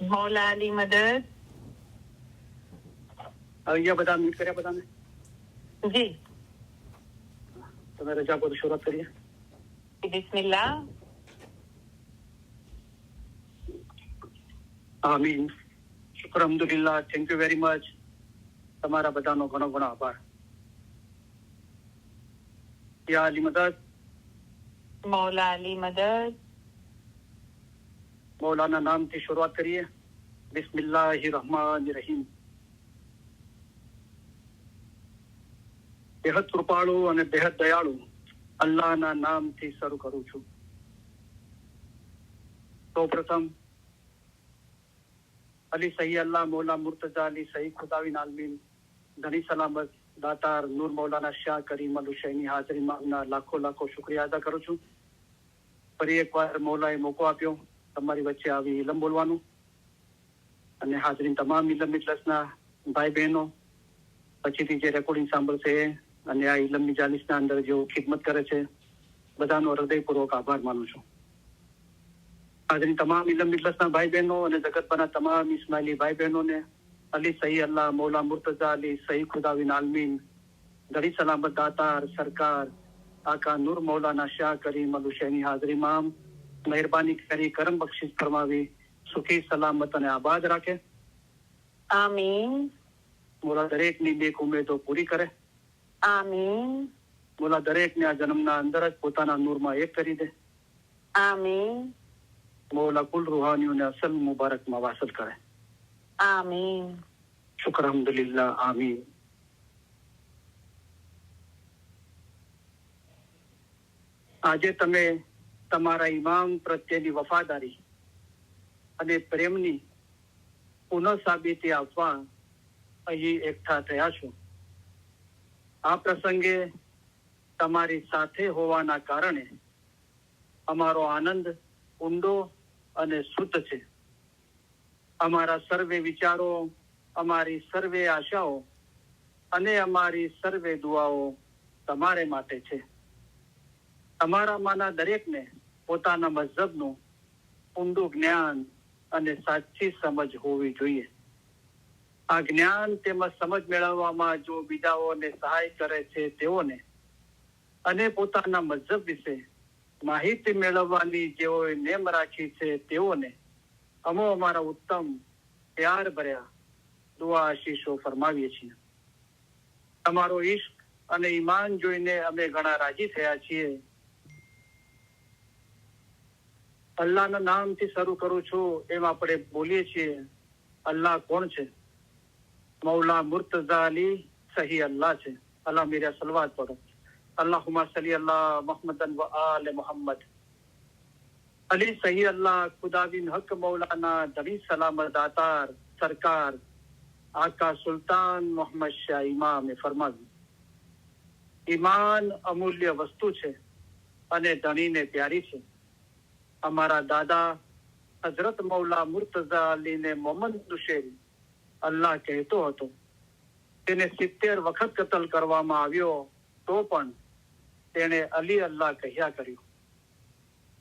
मौला अली मदद। ये बता म्यूट करे बता मैं जी तो मैं रजा को तो शुरुआत करिए। बिस्मिल्लाह। આમીન। શુક્ર અલ્હમ્દુલિલ્લાહ। Thank you very much. તમારા બધાનો ઘણો ઘણો આભાર। યા અલી મદદ। मौला अली मदद। મૌલાના નામથી શરૂઆત કરીએ। બિસ્મિલ્લાહિર્રહમાનિર્રહીમ। બેહદ કૃપાળુ અને બેહદ દયાળુ અલ્લાહના નામથી શરૂ કરું છું। સૌપ્રથમ અલી સહી અલ્લાહ મૌલા મુર્તજા અલી સહી ખુદાવીન આલમીન ઘણી સલામત દાતાર નૂર મૌલાના શાહ કરીમ અલ હુસૈની હાજરીમાં લાખો લાખો શુક્રિયા અદા કરું છું। ફરી એકવાર મૌલાએ મોકો આપ્યો તમારી વચ્ચે આવી ઇલમ બોલવાનું અને હાજરીન તમામ ઇલમ ઇજલાસના ભાઈ બહેનો પછીથી જે રેકોર્ડિંગ સાંભળશે અને આ ઇલમ મિજાલિસના અંદર જેઓ ખિદમત કરે છે બધાનો હૃદયપૂર્વક આભાર માનું છું। હાજરીન તમામ ઇલમ મિજલસના ભાઈ બહેનો અને જગતભરના તમામ ઇસ્માઇલી ભાઈ બહેનોને અલી સહી અલ્લાહ મૌલા મુર્તજા અલી સહી ખુદાવીન આલમીન ઘણી સલામત દાતાર સરકાર આકા નૂર મૌલાના શાહ કરીમ અલ હુસૈની હાજરીમાં મહેરબાની કરી કરમ બક્ષિસ ફરમાવી સુખી સલામત અને આબાદ રાખે। आमीन। મોલા દરેકની નેક ઉમેદો પૂરી કરે। आमीन। મોલા દરેકને આ જન્મના અંદર જ પોતાના નૂરમાં એક કરી દે। आमीन। मौला कुल रूहानियों असल मुबारक में वासल करे। आमीन। शुक्र अल्हम्दुलिल्लाह। आमीन। આજે તમે તમારા ઇમામ પ્રત્યેની વફાદારી અને પ્રેમની પુનઃસાબિતી આપવા અહીં એકઠા થયા છો। આ પ્રસંગે તમારી સાથે હોવાના કારણે અમારો આનંદ ઊંડો અને શુદ્ધ છે। અમારા સર્વે વિચારો અમારી સર્વે આશાઓ અને અમારી સર્વે દુઆઓ તમારે માટે છે। તમારામાંના દરેકને પોતાના મઝહબનું ઊંડું જ્ઞાન અને સાચી સમજ હોવી જોઈએ। આ જ્ઞાન તેમજ સમજ મેળવવામાં જો બીજાઓને સહાય કરે છે તેઓને અને પોતાના મઝહબ વિશે માહિતી મેળવવાની જેઓએ નેમ રાખી છે તેઓને અમો અમારા ઉત્તમ પ્યાર ભર્યા દુઆ આશીષો ફરમાવીએ છીએ। તમારો ઈશ્ક અને ઈમાન જોઈને અમે ઘણા રાજી થયા છીએ। અલ્લાહના નામથી શરૂ કરું છું એમ આપણે બોલીએ છીએ। અલ્લાહ કોણ છે? મૌલા મુર્તઝા અલી સહી અલ્લાહ છે। અલ્લાહ મેરા સલવાત પઢો। अल्लाहुम्मा सल्ली अला मुहम्मदन व आले मोहम्मद। अली सही अल्लाह खुदाविन हक मौलाना धनी सलामत दातार सरकार आका सुल्तान मोहम्मद शाह इमाम फरमाવ્યું ઈમાન અમૂલ્ય વસ્તુ છે અને ધણીને પ્યારી છે। અમારા દાદા હજરત મૌલા મુર્તઝા અલીને મોહમ્મદ દુશેરી અલ્લાહ કહેતો હતો। તેને 70 વખત કતલ કરવામાં આવ્યો તો પણ તેણે અલી અલ્લાહ કહ્યા કર્યું।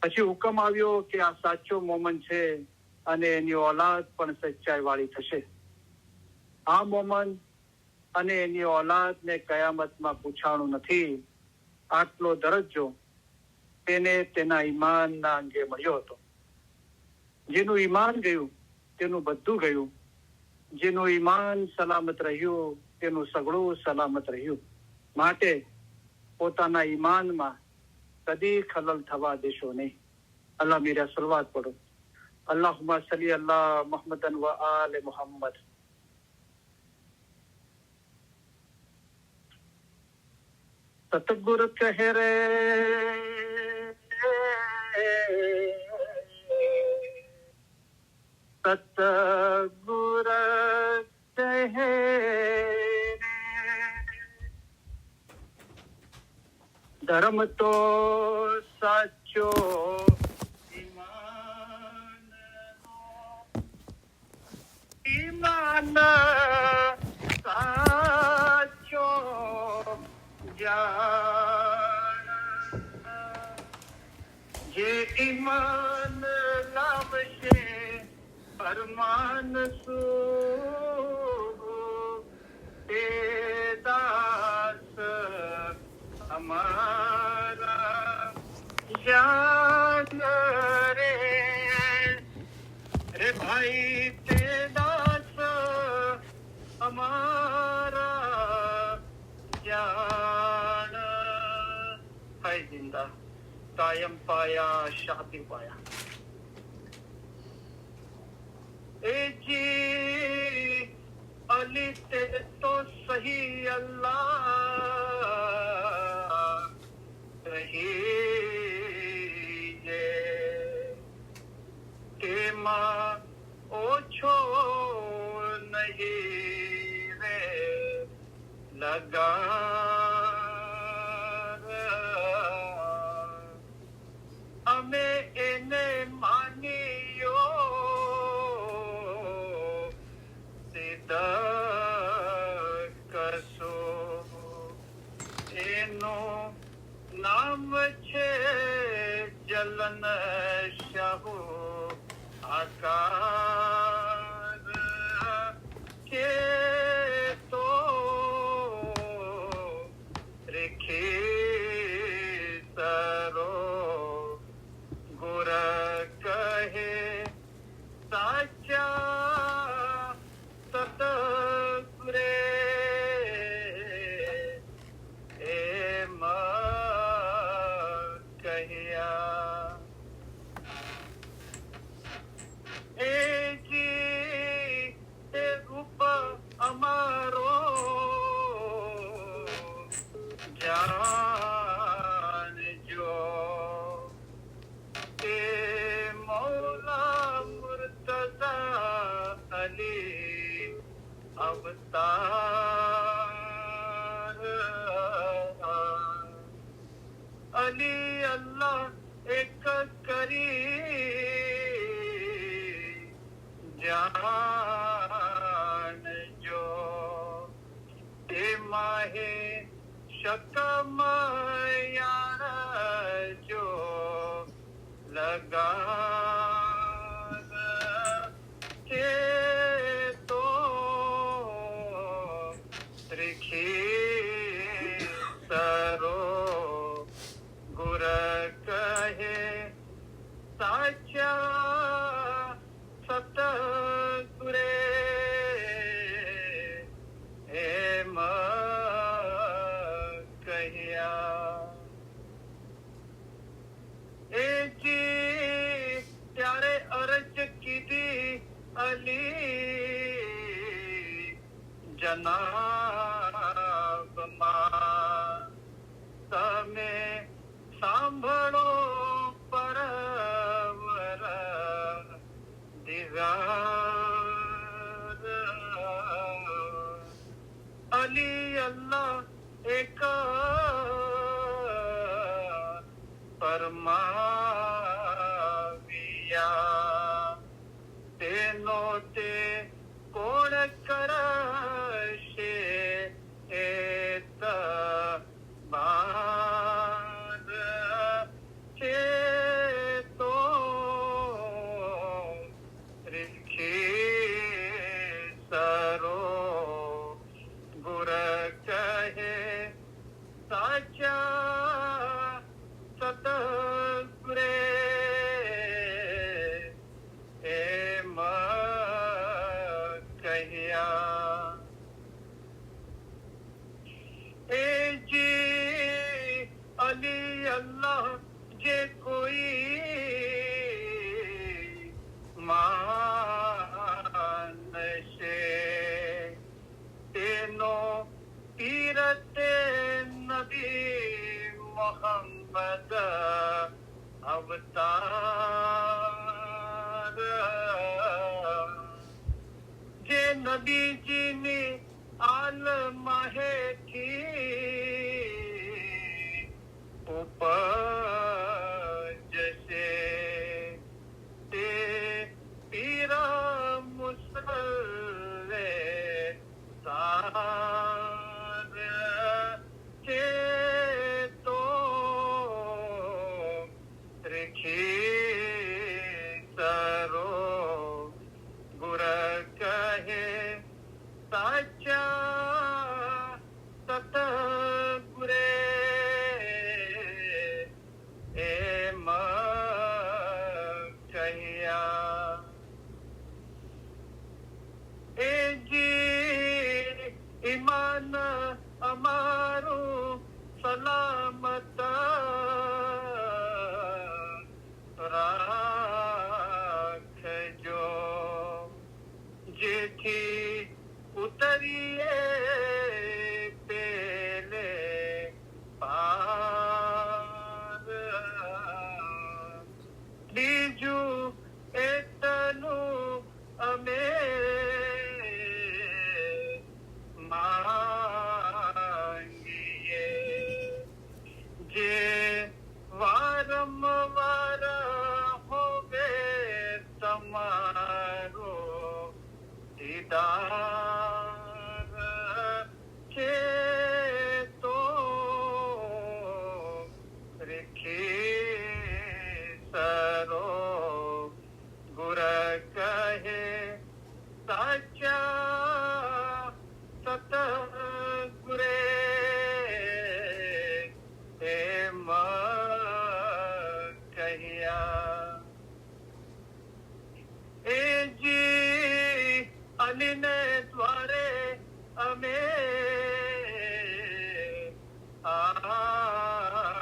પછી હુકમ આવ્યો કે આ સાચો મોમન છે અને એની ઓલાદ પણ સચ્ચાઈ વાળી થશે। આ મોમન અને એની ઓલાદને કયામતમાં પૂછાણું નથી। આટલો દરજ્જો તેને તેના ઈમાનના અંગે મળ્યો હતો। જેનું ઈમાન ગયું તેનું બધું ગયું। જેનું ઈમાન સલામત રહ્યું તેનું સગળું સલામત રહ્યું। માટે પોતાના ઈમાનમાં કદી ખલલ થવા દેશો નહીં। અલ્લાહ મેરા સલવાત પઢો। અલ્લાहुम्मा सल्ली अला मुहम्मदन व आले मोहम्मद। सतगुरु कह रे सतगुरु कह धर्म तो साचो ईमान साचो जान जे ईमान लावशे परमानसु ते दास हमारा जान रे रे भाई ते दास हमारा जान है जिंदा कायम पाया शांति पाया ए जी अली ते तो सही अल्लाह रही ये के माँ ओछो नहीं रे लगा हमें इन्हें मानियो सीधा कसो एनो नाम छे जलन शाहू आकार के तो रेखे सरो गुर कहे साचा सतगुरे एम कहिया ए जी ए रूप अमारो जान जो के मौला मुर्तजा अली अवतार अली अल्लाह एक करी जान जो ते माहे शकम यार जो लगा के तो त्रिखी सरो गुर कहे साचा सतगुरे एम कहिया ए जी त्यारे अर्ज कीधी अली जनाब मां तमे सांभळो परवर दिगार अली अल्लाह एक परमाविया तेनो ते कोण करशे एत बाद छे तो रिखी सरो गुर कहे साचा सतगुरे एम कहिया ए जी अली अल्लाह जे कोई मान से तेनो पीरते नबी मोहम्मद अवतार जे नबी जी ने आल माहे की उपज से ते पीरा मुसल्ले सार के तो त्रिखी सरो करो दीदार के तो रिखी सरो गुर कहे साचा सतगुरे हेम कहिया ए जी अलिने द्वारे अमे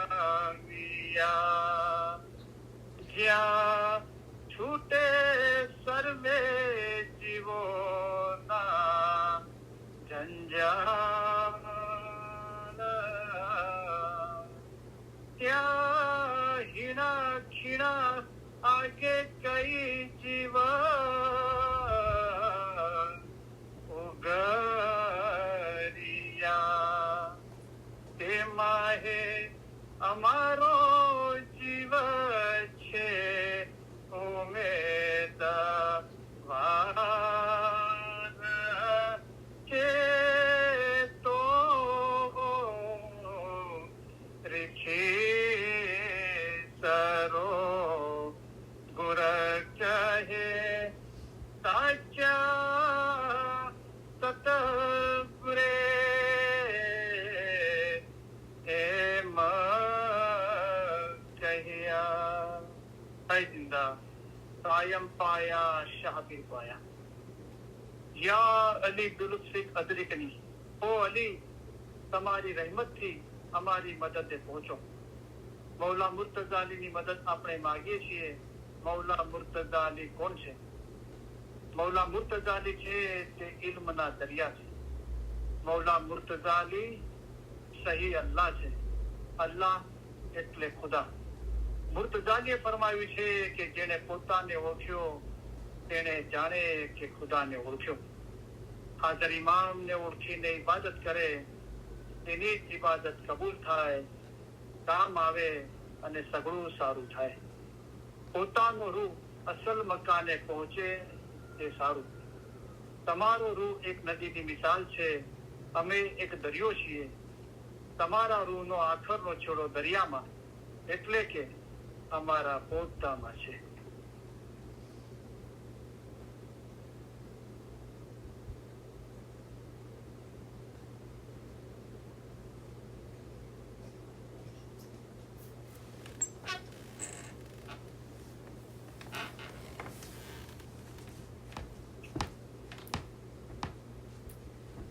आविया ज्या छूटे सर्वे जीवो ना जंजाल त्या हीना खीणा आगे कई जीव उगरिया ते माहे અમારો જીવ છે ઉમેદવાર છે તો રીખી સરો ગુર કહે સાચા સતગુરે हेम कहिया जिंदा कायम पाया शाहबीर पाया या अली दुलुत्फिक अदरिकनी ओ अली તમારી રહેમતથી અમારી મદદે પહોંચો મૌલા મુર્તઝા અલીની મદદ આપણે માંગીએ છીએ મૌલા મુર્તઝા અલી કોણ છે મૌલા મુર્તઝા અલી છે તે ઇલ્મના દરિયા છે મૌલા મુર્તઝા અલી સહી અલ્લાહ છે અલ્લાહ એટલે ખુદા મુર્તઝાલીએ ફરમાવ્યું છે કે જેણે પોતાને ઓળખ્યો તેણે જાણે કે ખુદાને ઓળખ્યો હાજર ઇમામને ઓળખીને ઇબાદત કરે તેની જ ઇબાદત કબૂલ થાય કામ આવે અને સઘળું સારું થાય પોતાનો રૂહ અસલ મકાને પહોંચે તે સારું તમારો રૂહ એક નદીની મિસાલ છે અમે એક દરિયો છીએ તમારા રૂહનો આખરનો છોડો દરિયામાં એટલે કે અમારા પોતામાં છે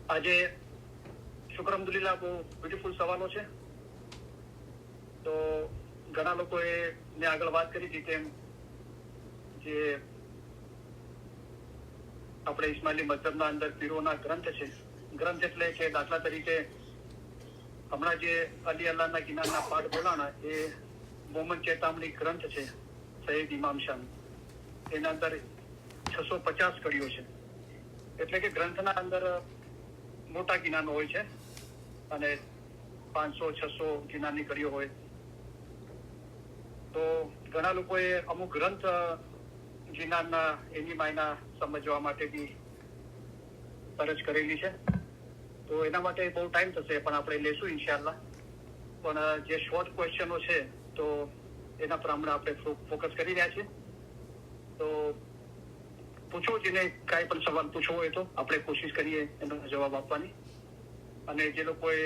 આજે શુક્ર અલ્હમ્દુલિલ્લાહ બહુ બ્યુટીફુલ સવાલો છે તો ઘણા લોકોએ મેં આગળ વાત કરી હતી તેમ જે આપણે ઇસ્માઇલી મઝહબના અંદર પીરોના ગ્રંથ છે ગ્રંથ એટલે કે દાખલા તરીકે હમણાં જે અલી અલ્લાહના કિનારના પાઠ બોલાણા એ મોહમ્મદ ચેતામણી ગ્રંથ છે સૈયદ ઇમામ શાહ એના અંદર 650 કડીઓ છે એટલે કે ગ્રંથના અંદર મોટા કિનાનો હોય છે અને 500-600 કિનાની કડીઓ હોય તો ઘણા લોકોએ અમુક ગ્રંથ જીનાના એની માયના સમજવા માટે બી સર્ચ કરેલી છે તો એના માટે બહુ ટાઈમ થશે પણ આપણે લેશું ઇન્શાઅલ્લાહ પણ જે શોર્ટ ક્વેશ્ચનો છે તો એના પર હમણાં આપણે ફોકસ કરી રહ્યા છીએ તો પૂછો જેને કાંઈ પણ સવાલ પૂછવો હોય તો આપણે કોશિશ કરીએ એનો જવાબ આપવાની અને જે લોકોએ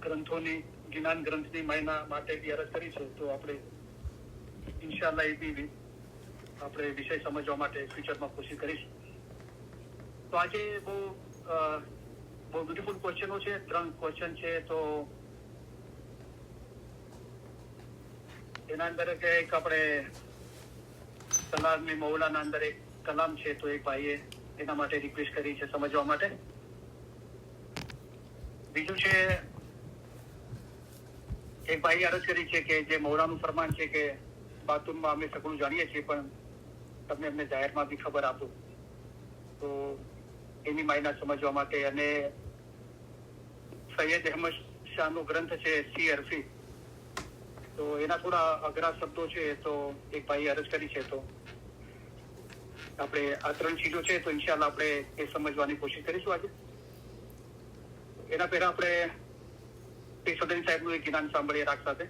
ગ્રંથોની જ્ઞાન ગ્રંથની માયના માટે બી અરજ કરી છે તો આપણે ઇન્શાઅલ્લાહ એ બી આપણે વિષય સમજવા માટે ફ્યુચરમાં કોશિશ કરીશું તો આજે બહુ બ્યુટીફુલ ક્વેશ્ચનો છે 3 ક્વેશ્ચન છે તો એના અંદર કે એક આપણે કલામી મૌલાના અંદર એક કલામ છે તો એક ભાઈએ એના માટે રિક્વેસ્ટ કરી છે સમજવા માટે બીજું છે એક ભાઈએ અરજ કરી છે કે જે મૌલાનું ફરમાન છે કે બાતુનમાં અમે સગળું જાણીએ છીએ પણ તમને અમને જાહેરમાં બી ખબર આપો તો એની માયના સમજવા માટે અને સૈયદ અહેમદ શાહનો ગ્રંથ છે સી અરફી તો એના થોડા અઘરા શબ્દો છે તો એક ભાઈએ અરજ કરી છે તો આપણે આ 3 ચીજો છે તો ઇન્શાલ્લાહ આપણે એ સમજવાની કોશિશ કરીશું આજે. એના પહેલા આપણે શ્રી સદન સાહેબનું એક જ્ઞાન સાંભળીએ રાગ સાથે.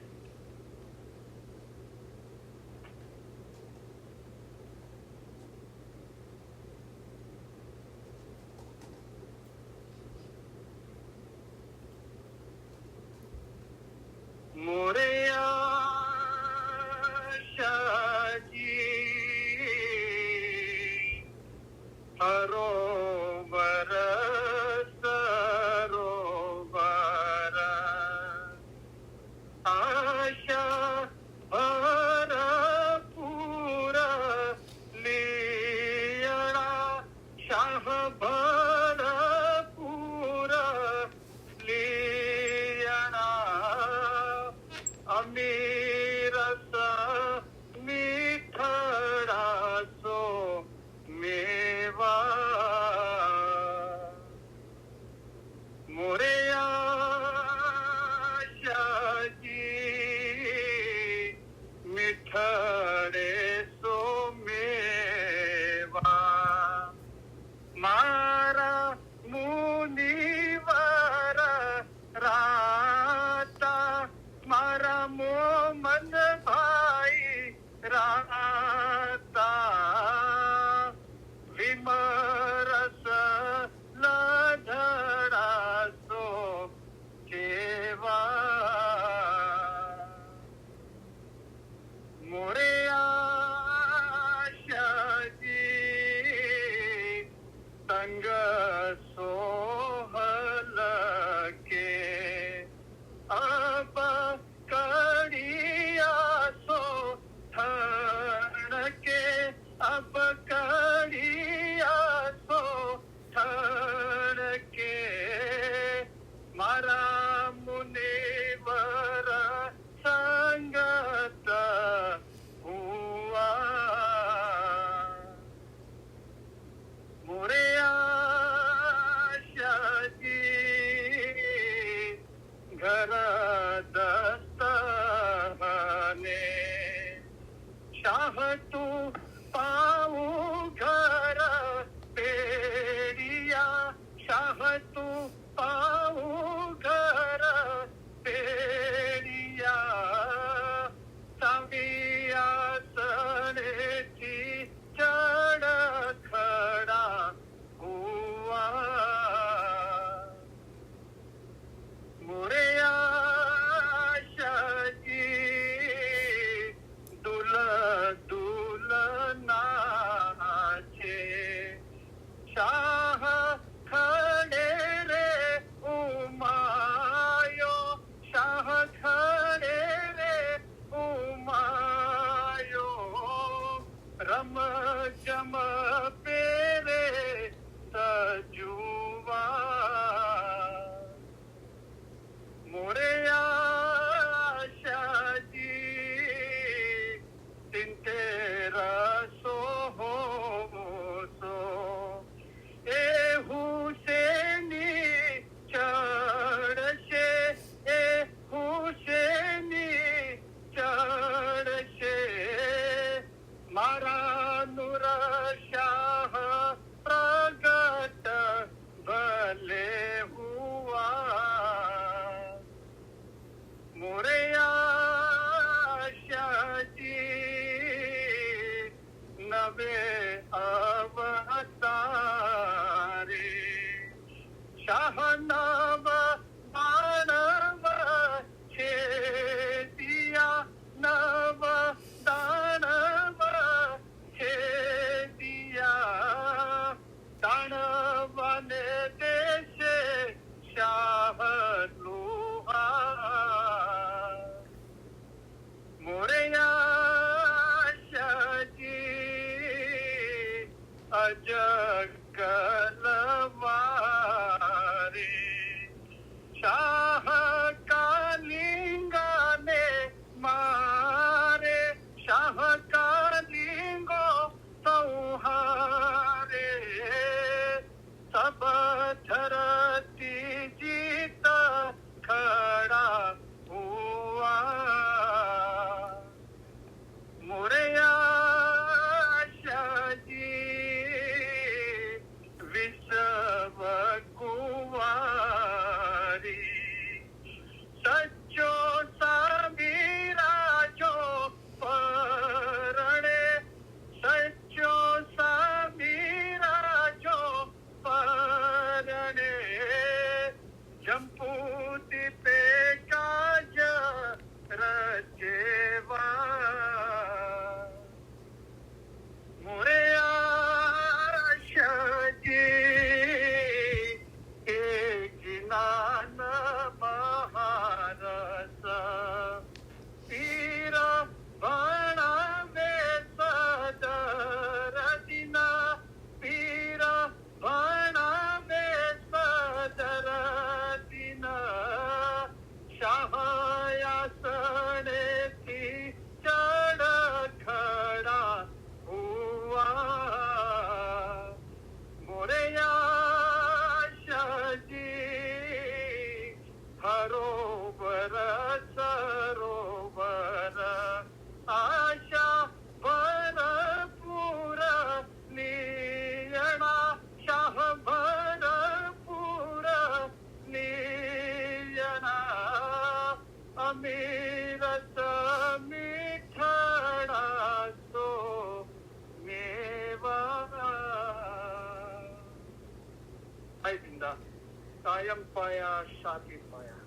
સ્વયં પાયા સાથી પાયા.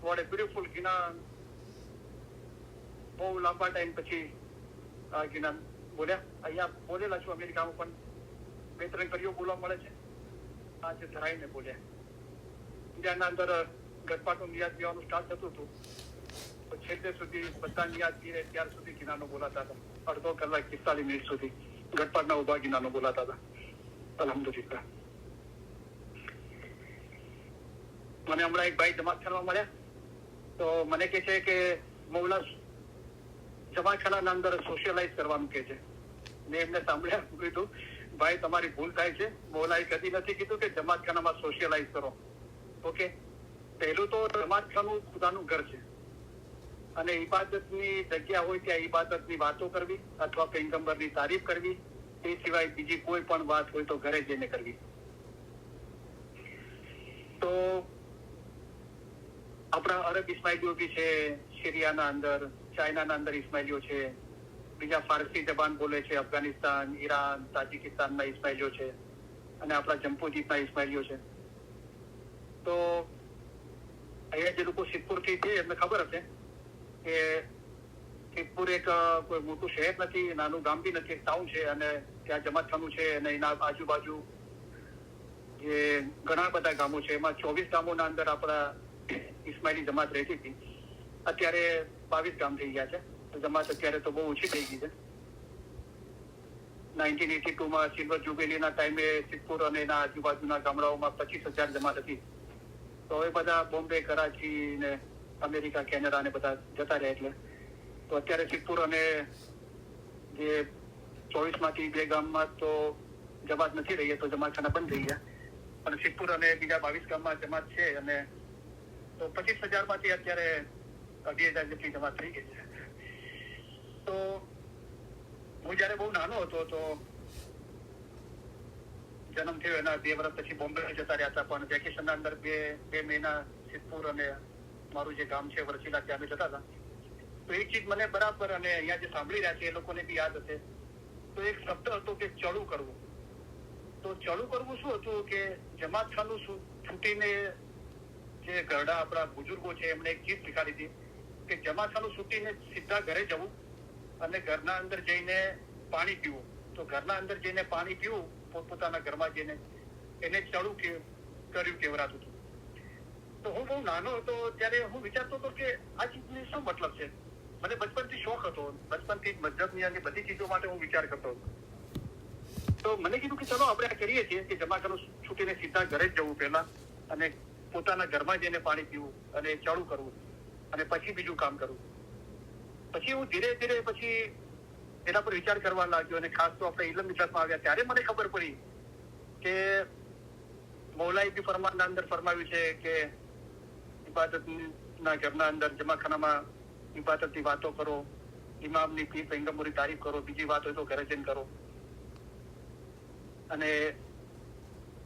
વોટ એ બ્યુટીફુલ જ્ઞાન. બહુ લાંબા ટાઈમ પછી આ જ્ઞાન બોલ્યા. અહીંયા બોલેલા છું અમેરિકામાં, પણ 2-3 કડીઓ બોલવા મળે છે. આજે ધરાઈને બોલ્યા. ઇન્ડિયાના અંદર ગટપાટનું નિયાદ પીવાનું સ્ટાર્ટ થતું હતું, તો છેલ્લે સુધી બધા નિયાદ પીરે ત્યાર સુધી ગિનાનો બોલાતા હતા. અડધો કલાક 45 મિનિટ સુધી ગટપાટના ઉભા ગિનાનો બોલાતા હતા. અલ્હમ્દુલિલ્લાહ. મને હમણાં એક ભાઈ જમાતખાનામાં મળ્યા, તો મને કહે છે કે મૌલા જમાતખાનાના અંદર સોશિયલાઇઝ કરવાનું કહે છે. મેં એમને સાંભળ્યા, કીધું ભાઈ તમારી ભૂલ થાય છે. મૌલાએ કદી નથી કીધું કે જમાતખાનામાં સોશિયલાઇઝ કરો. ઓકે, પહેલું તો જમાતખાનું ખુદાનું ઘર છે, અને ઇબાદતની જગ્યા હોય ત્યાં ઇબાદતની વાતો કરવી અથવા પૈગંબરની તારીફ કરવી, એ સિવાય બીજી કોઈ પણ વાત હોય તો ઘરે જઈને કરવી. તો આપણા અરબ ઇસ્માઇલીઓ બી છે, સિરિયાના અંદર, ચાઇનાના અંદર ઇસ્માઇલીઓ છે, બીજા ફારસી જબાન બોલે છે, અફઘાનિસ્તાન, ઈરાન, તાજિકિસ્તાનના ઇસ્માઇલીઓ છે, અને આપણા જમ્પુજીતના ઇસ્માઇલીઓ છે. તો અહીંયા જે લોકો સિદ્ધપુરથી છે એમને ખબર હશે કે સિદ્ધપુર એક કોઈ મોટું શહેર નથી, નાનું ગામ બી નથી, એક ટાઉન છે, અને ત્યાં જમાતખાનું છે, અને એના આજુબાજુ જે ઘણા બધા ગામો છે, એમાં 24 ગામોના અંદર આપણા ઇસ્માઇલી જમાત રહેતી હતી. અત્યારે 22 ગામ થઈ ગયા છે. જમાત અત્યારે તો બહુ ઓછી થઈ ગઈ છે. 1982માં સિલ્વર જુબેલીના ટાઈમે સિદ્ધપુર અને એના આજુબાજુના ગામડાઓમાં 25,000 જમાત હતી. તો હવે બધા બોમ્બે, કરાચી ને અમેરિકા, કેનેડા ને બધા જતા રહ્યા. એટલે તો અત્યારે સિદ્ધપુર અને જે 24માંથી 2 ગામમાં તો જમાત નથી રહી, તો જમાતખાના બંધ થઈ ગયા. અને સિદ્ધપુર અને બીજા 22 ગામમાં જમાત છે, અને તો 25,000માંથી અત્યારે 2,000 જેટલી જમાત થઈ ગઈ છે. તો હું જયારે બહુ નાનો હતો તો જન્મ થયો એના 2 વર્ષ પછી બોમ્બે જતા રહ્યા હતા, પણ વેકેશનના અંદર બે મહિના સિદ્ધપુર અને મારું જે ગામ છે વરસીલા ત્યાં જતા હતા. તો એક ચીજ મને બરાબર, અને અહીંયા જે સાંભળી રહ્યા છે એ લોકોને બી યાદ હશે, તો એક શબ્દ હતો કે ચડું કરવું. તો ચડું કરવું શું હતું કે જમાતખાનું છૂટીને જે ઘરડા આપણા બુજુર્ગો છે એમણે એક ચીજ શીખાડી હતી કે જમાતખાનું છૂટીને સીધા ઘરે જવું અને ઘરના અંદર જઈને પાણી પીવું. તો ઘરના અંદર જઈને પાણી પીવું પોતપોતાના ઘરમાં જઈને, એને ચડું કર્યું કહેવરાતું હતું. તો હું બહુ નાનો હતો ત્યારે હું વિચારતો હતો કે આ ચીજની શું મતલબ છે. મને બચપનથી શોખ હતો, બચપનથી મતલબની અને બધી ચીજો માટે હું વિચાર કરતો હતો. તો મને કીધું કે ચલો આપણે આ કરીએ છીએ કે જમાતખાનું છૂટીને સીધા ઘરે જ જવું પહેલા, અને પોતાના ઘરમાં જઈને પાણી પીવું અને ચડું કરવું, અને પછી બીજું કામ કરવું. પછી હું ધીરે ધીરે પછી એના પર વિચાર કરવા લાગ્યો, અને ખાસ તો આપણે ઇલમ મિલાદમાં આવ્યા ત્યારે મને ખબર પડી કે મૌલાએ બી ફરમાનના અંદર ફરમાવ્યું છે કે ઇબાદતના ઘરના અંદર જમાતખાનામાં ઇબાદતની વાતો કરો, ઇમામની પીર પૈગંબરની તારીફ કરો, બીજી વાત હોય તો ઘરે જઈને કરો. અને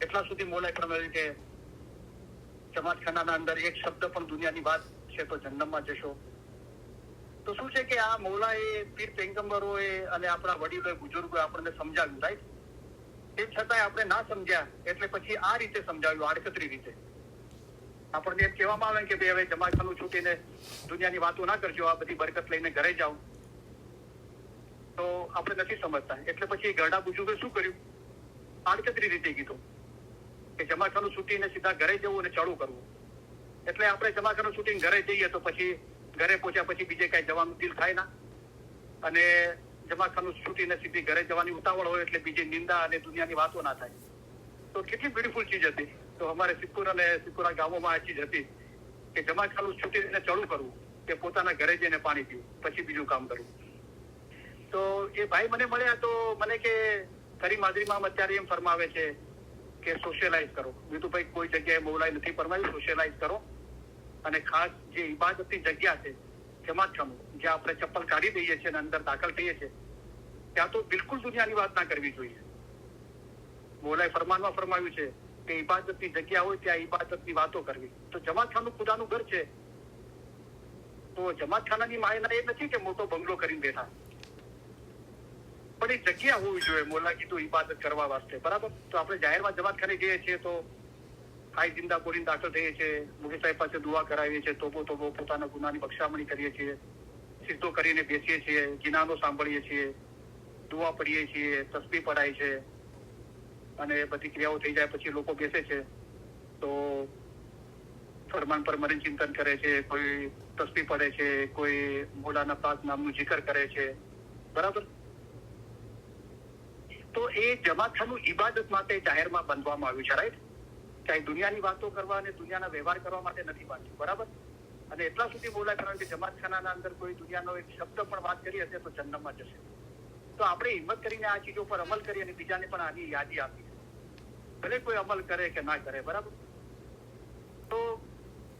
એટલા સુધી મૌલાએ ફરમાવ્યું કે જમાતખાનાના અંદર એક શબ્દ પણ દુનિયાની વાત છે તો જન્નતમાં જશો. તો શું છે કે આ મૌલાએ, પીર પૈગંબરોએ અને આપણા વડીલોએ, બુજુર્ગોએ આપણને સમજાવ્યું, રાઈટ? તેમ છતાંય આપણે ના સમજ્યા, એટલે પછી આ રીતે સમજાવ્યું, આડકતરી રીતે. આપણને એમ કહેવામાં આવે કે ભાઈ હવે જમાતખાનું છૂટીને દુનિયાની વાતો ના કરજો, આ બધી બરકત લઈને ઘરે જાઓ. તો આપણે નથી સમજતા, એટલે પછી ઘરડા બુજુર્ગોએ શું કર્યું? આડકતરી રીતે કીધું કે જમાતખાનું છૂટીને સીધા ઘરે જવું અને ચડું કરવું. એટલે આપણે જમાતખાનું છૂટીને ઘરે જઈએ તો પછી ઘરે પહોંચ્યા પછી બીજે કઈ જવાનું દિલ થાય ના, અને જમાતખાનું છૂટીને સીધી ઘરે જવાની ઉતાવળ હોય એટલે બીજી નિંદા અને દુનિયાની વાતો ના થાય. તો કેટલી બ્યુટીફુલ ચીજ હતી. તો અમારે સિદ્ધપુર અને સિદ્ધપુરા ગામોમાં આ ચીજ હતી કે જમાતખાનું છૂટીને ચડું કરવું, કે પોતાના ઘરે જઈને પાણી પીવું, પછી બીજું કામ કરવું. તો એ ભાઈ મને મળ્યા તો મને કે ખરી માદરીમાં અત્યારે એમ ફરમાવે છે કે સોશિયલાઇઝ કરો. મેં તો ભાઈ કોઈ જગ્યાએ મૌલાએ નથી ફરમાવ્યું સોશિયલાઇઝ કરો, અને ખાસ જે ઇબાદતની જગ્યા છે જમાતખાનું, જ્યાં આપણે ચપ્પલ કાઢી દઈએ છીએ અને અંદર દાખલ થઈએ છીએ, ત્યાં તો બિલકુલ દુનિયાની વાત ના કરવી જોઈએ. મૌલાએ ફરમાનમાં ફરમાવ્યું છે કે ઇબાદતની જગ્યા હોય ત્યાં ઇબાદતની વાતો કરવી. તો જમાતખાનું ખુદાનું ઘર છે, તો જમાતખાનાની માયના એ નથી કે મોટો બંગલો કરીને બેઠા, પણ એ જગ્યા હોવી જોઈએ. મોલા કીધું ઇબાદત કરવા વાસ્તે, બરાબર? તો આપણે જાહેરમાં જમાતખાને જઈએ છીએ તો હાઈ જિંદા બોલીને દાખલ થઈએ છીએ, મુફતી સાહેબ પાસે દુઆ કરાવીએ છીએ, તોબો પોતાના ગુનાની બક્ષામણી કરીએ છીએ, સીધો કરીને બેસીએ છીએ, ગિનાનો સાંભળીએ છીએ, દુઆ પડીએ છીએ, તસ્બીહ પડાય છે, અને બધી ક્રિયાઓ થઈ જાય પછી લોકો બેસે છે તો ફરમાન પર મરીન ચિંતન કરે છે, કોઈ તસ્બીહ પડે છે, કોઈ મૌલાના પાક નામનું જિકર કરે છે, બરાબર. તો એ જમાતખાનું ઇબાદત માટે જાહેરમાં બાંધવામાં આવ્યું છે, રાઈટ. કે દુનિયાની વાતો કરવા અને દુનિયાના વ્યવહાર કરવા માટે નથી બાંધ્યું, બરાબર. અને એટલા સુધી બોલાય કારણ કે જમાતખાનાના અંદર કોઈ દુનિયાનો એક શબ્દ પણ વાત કરી હશે તો જન્નતમાં જશે. તો આપણે હિંમત કરીને આ ચીજો પર અમલ કરીએ અને બીજાને પણ આની યાદી આપી, ભલે કોઈ અમલ કરે કે ના કરે, બરાબર. તો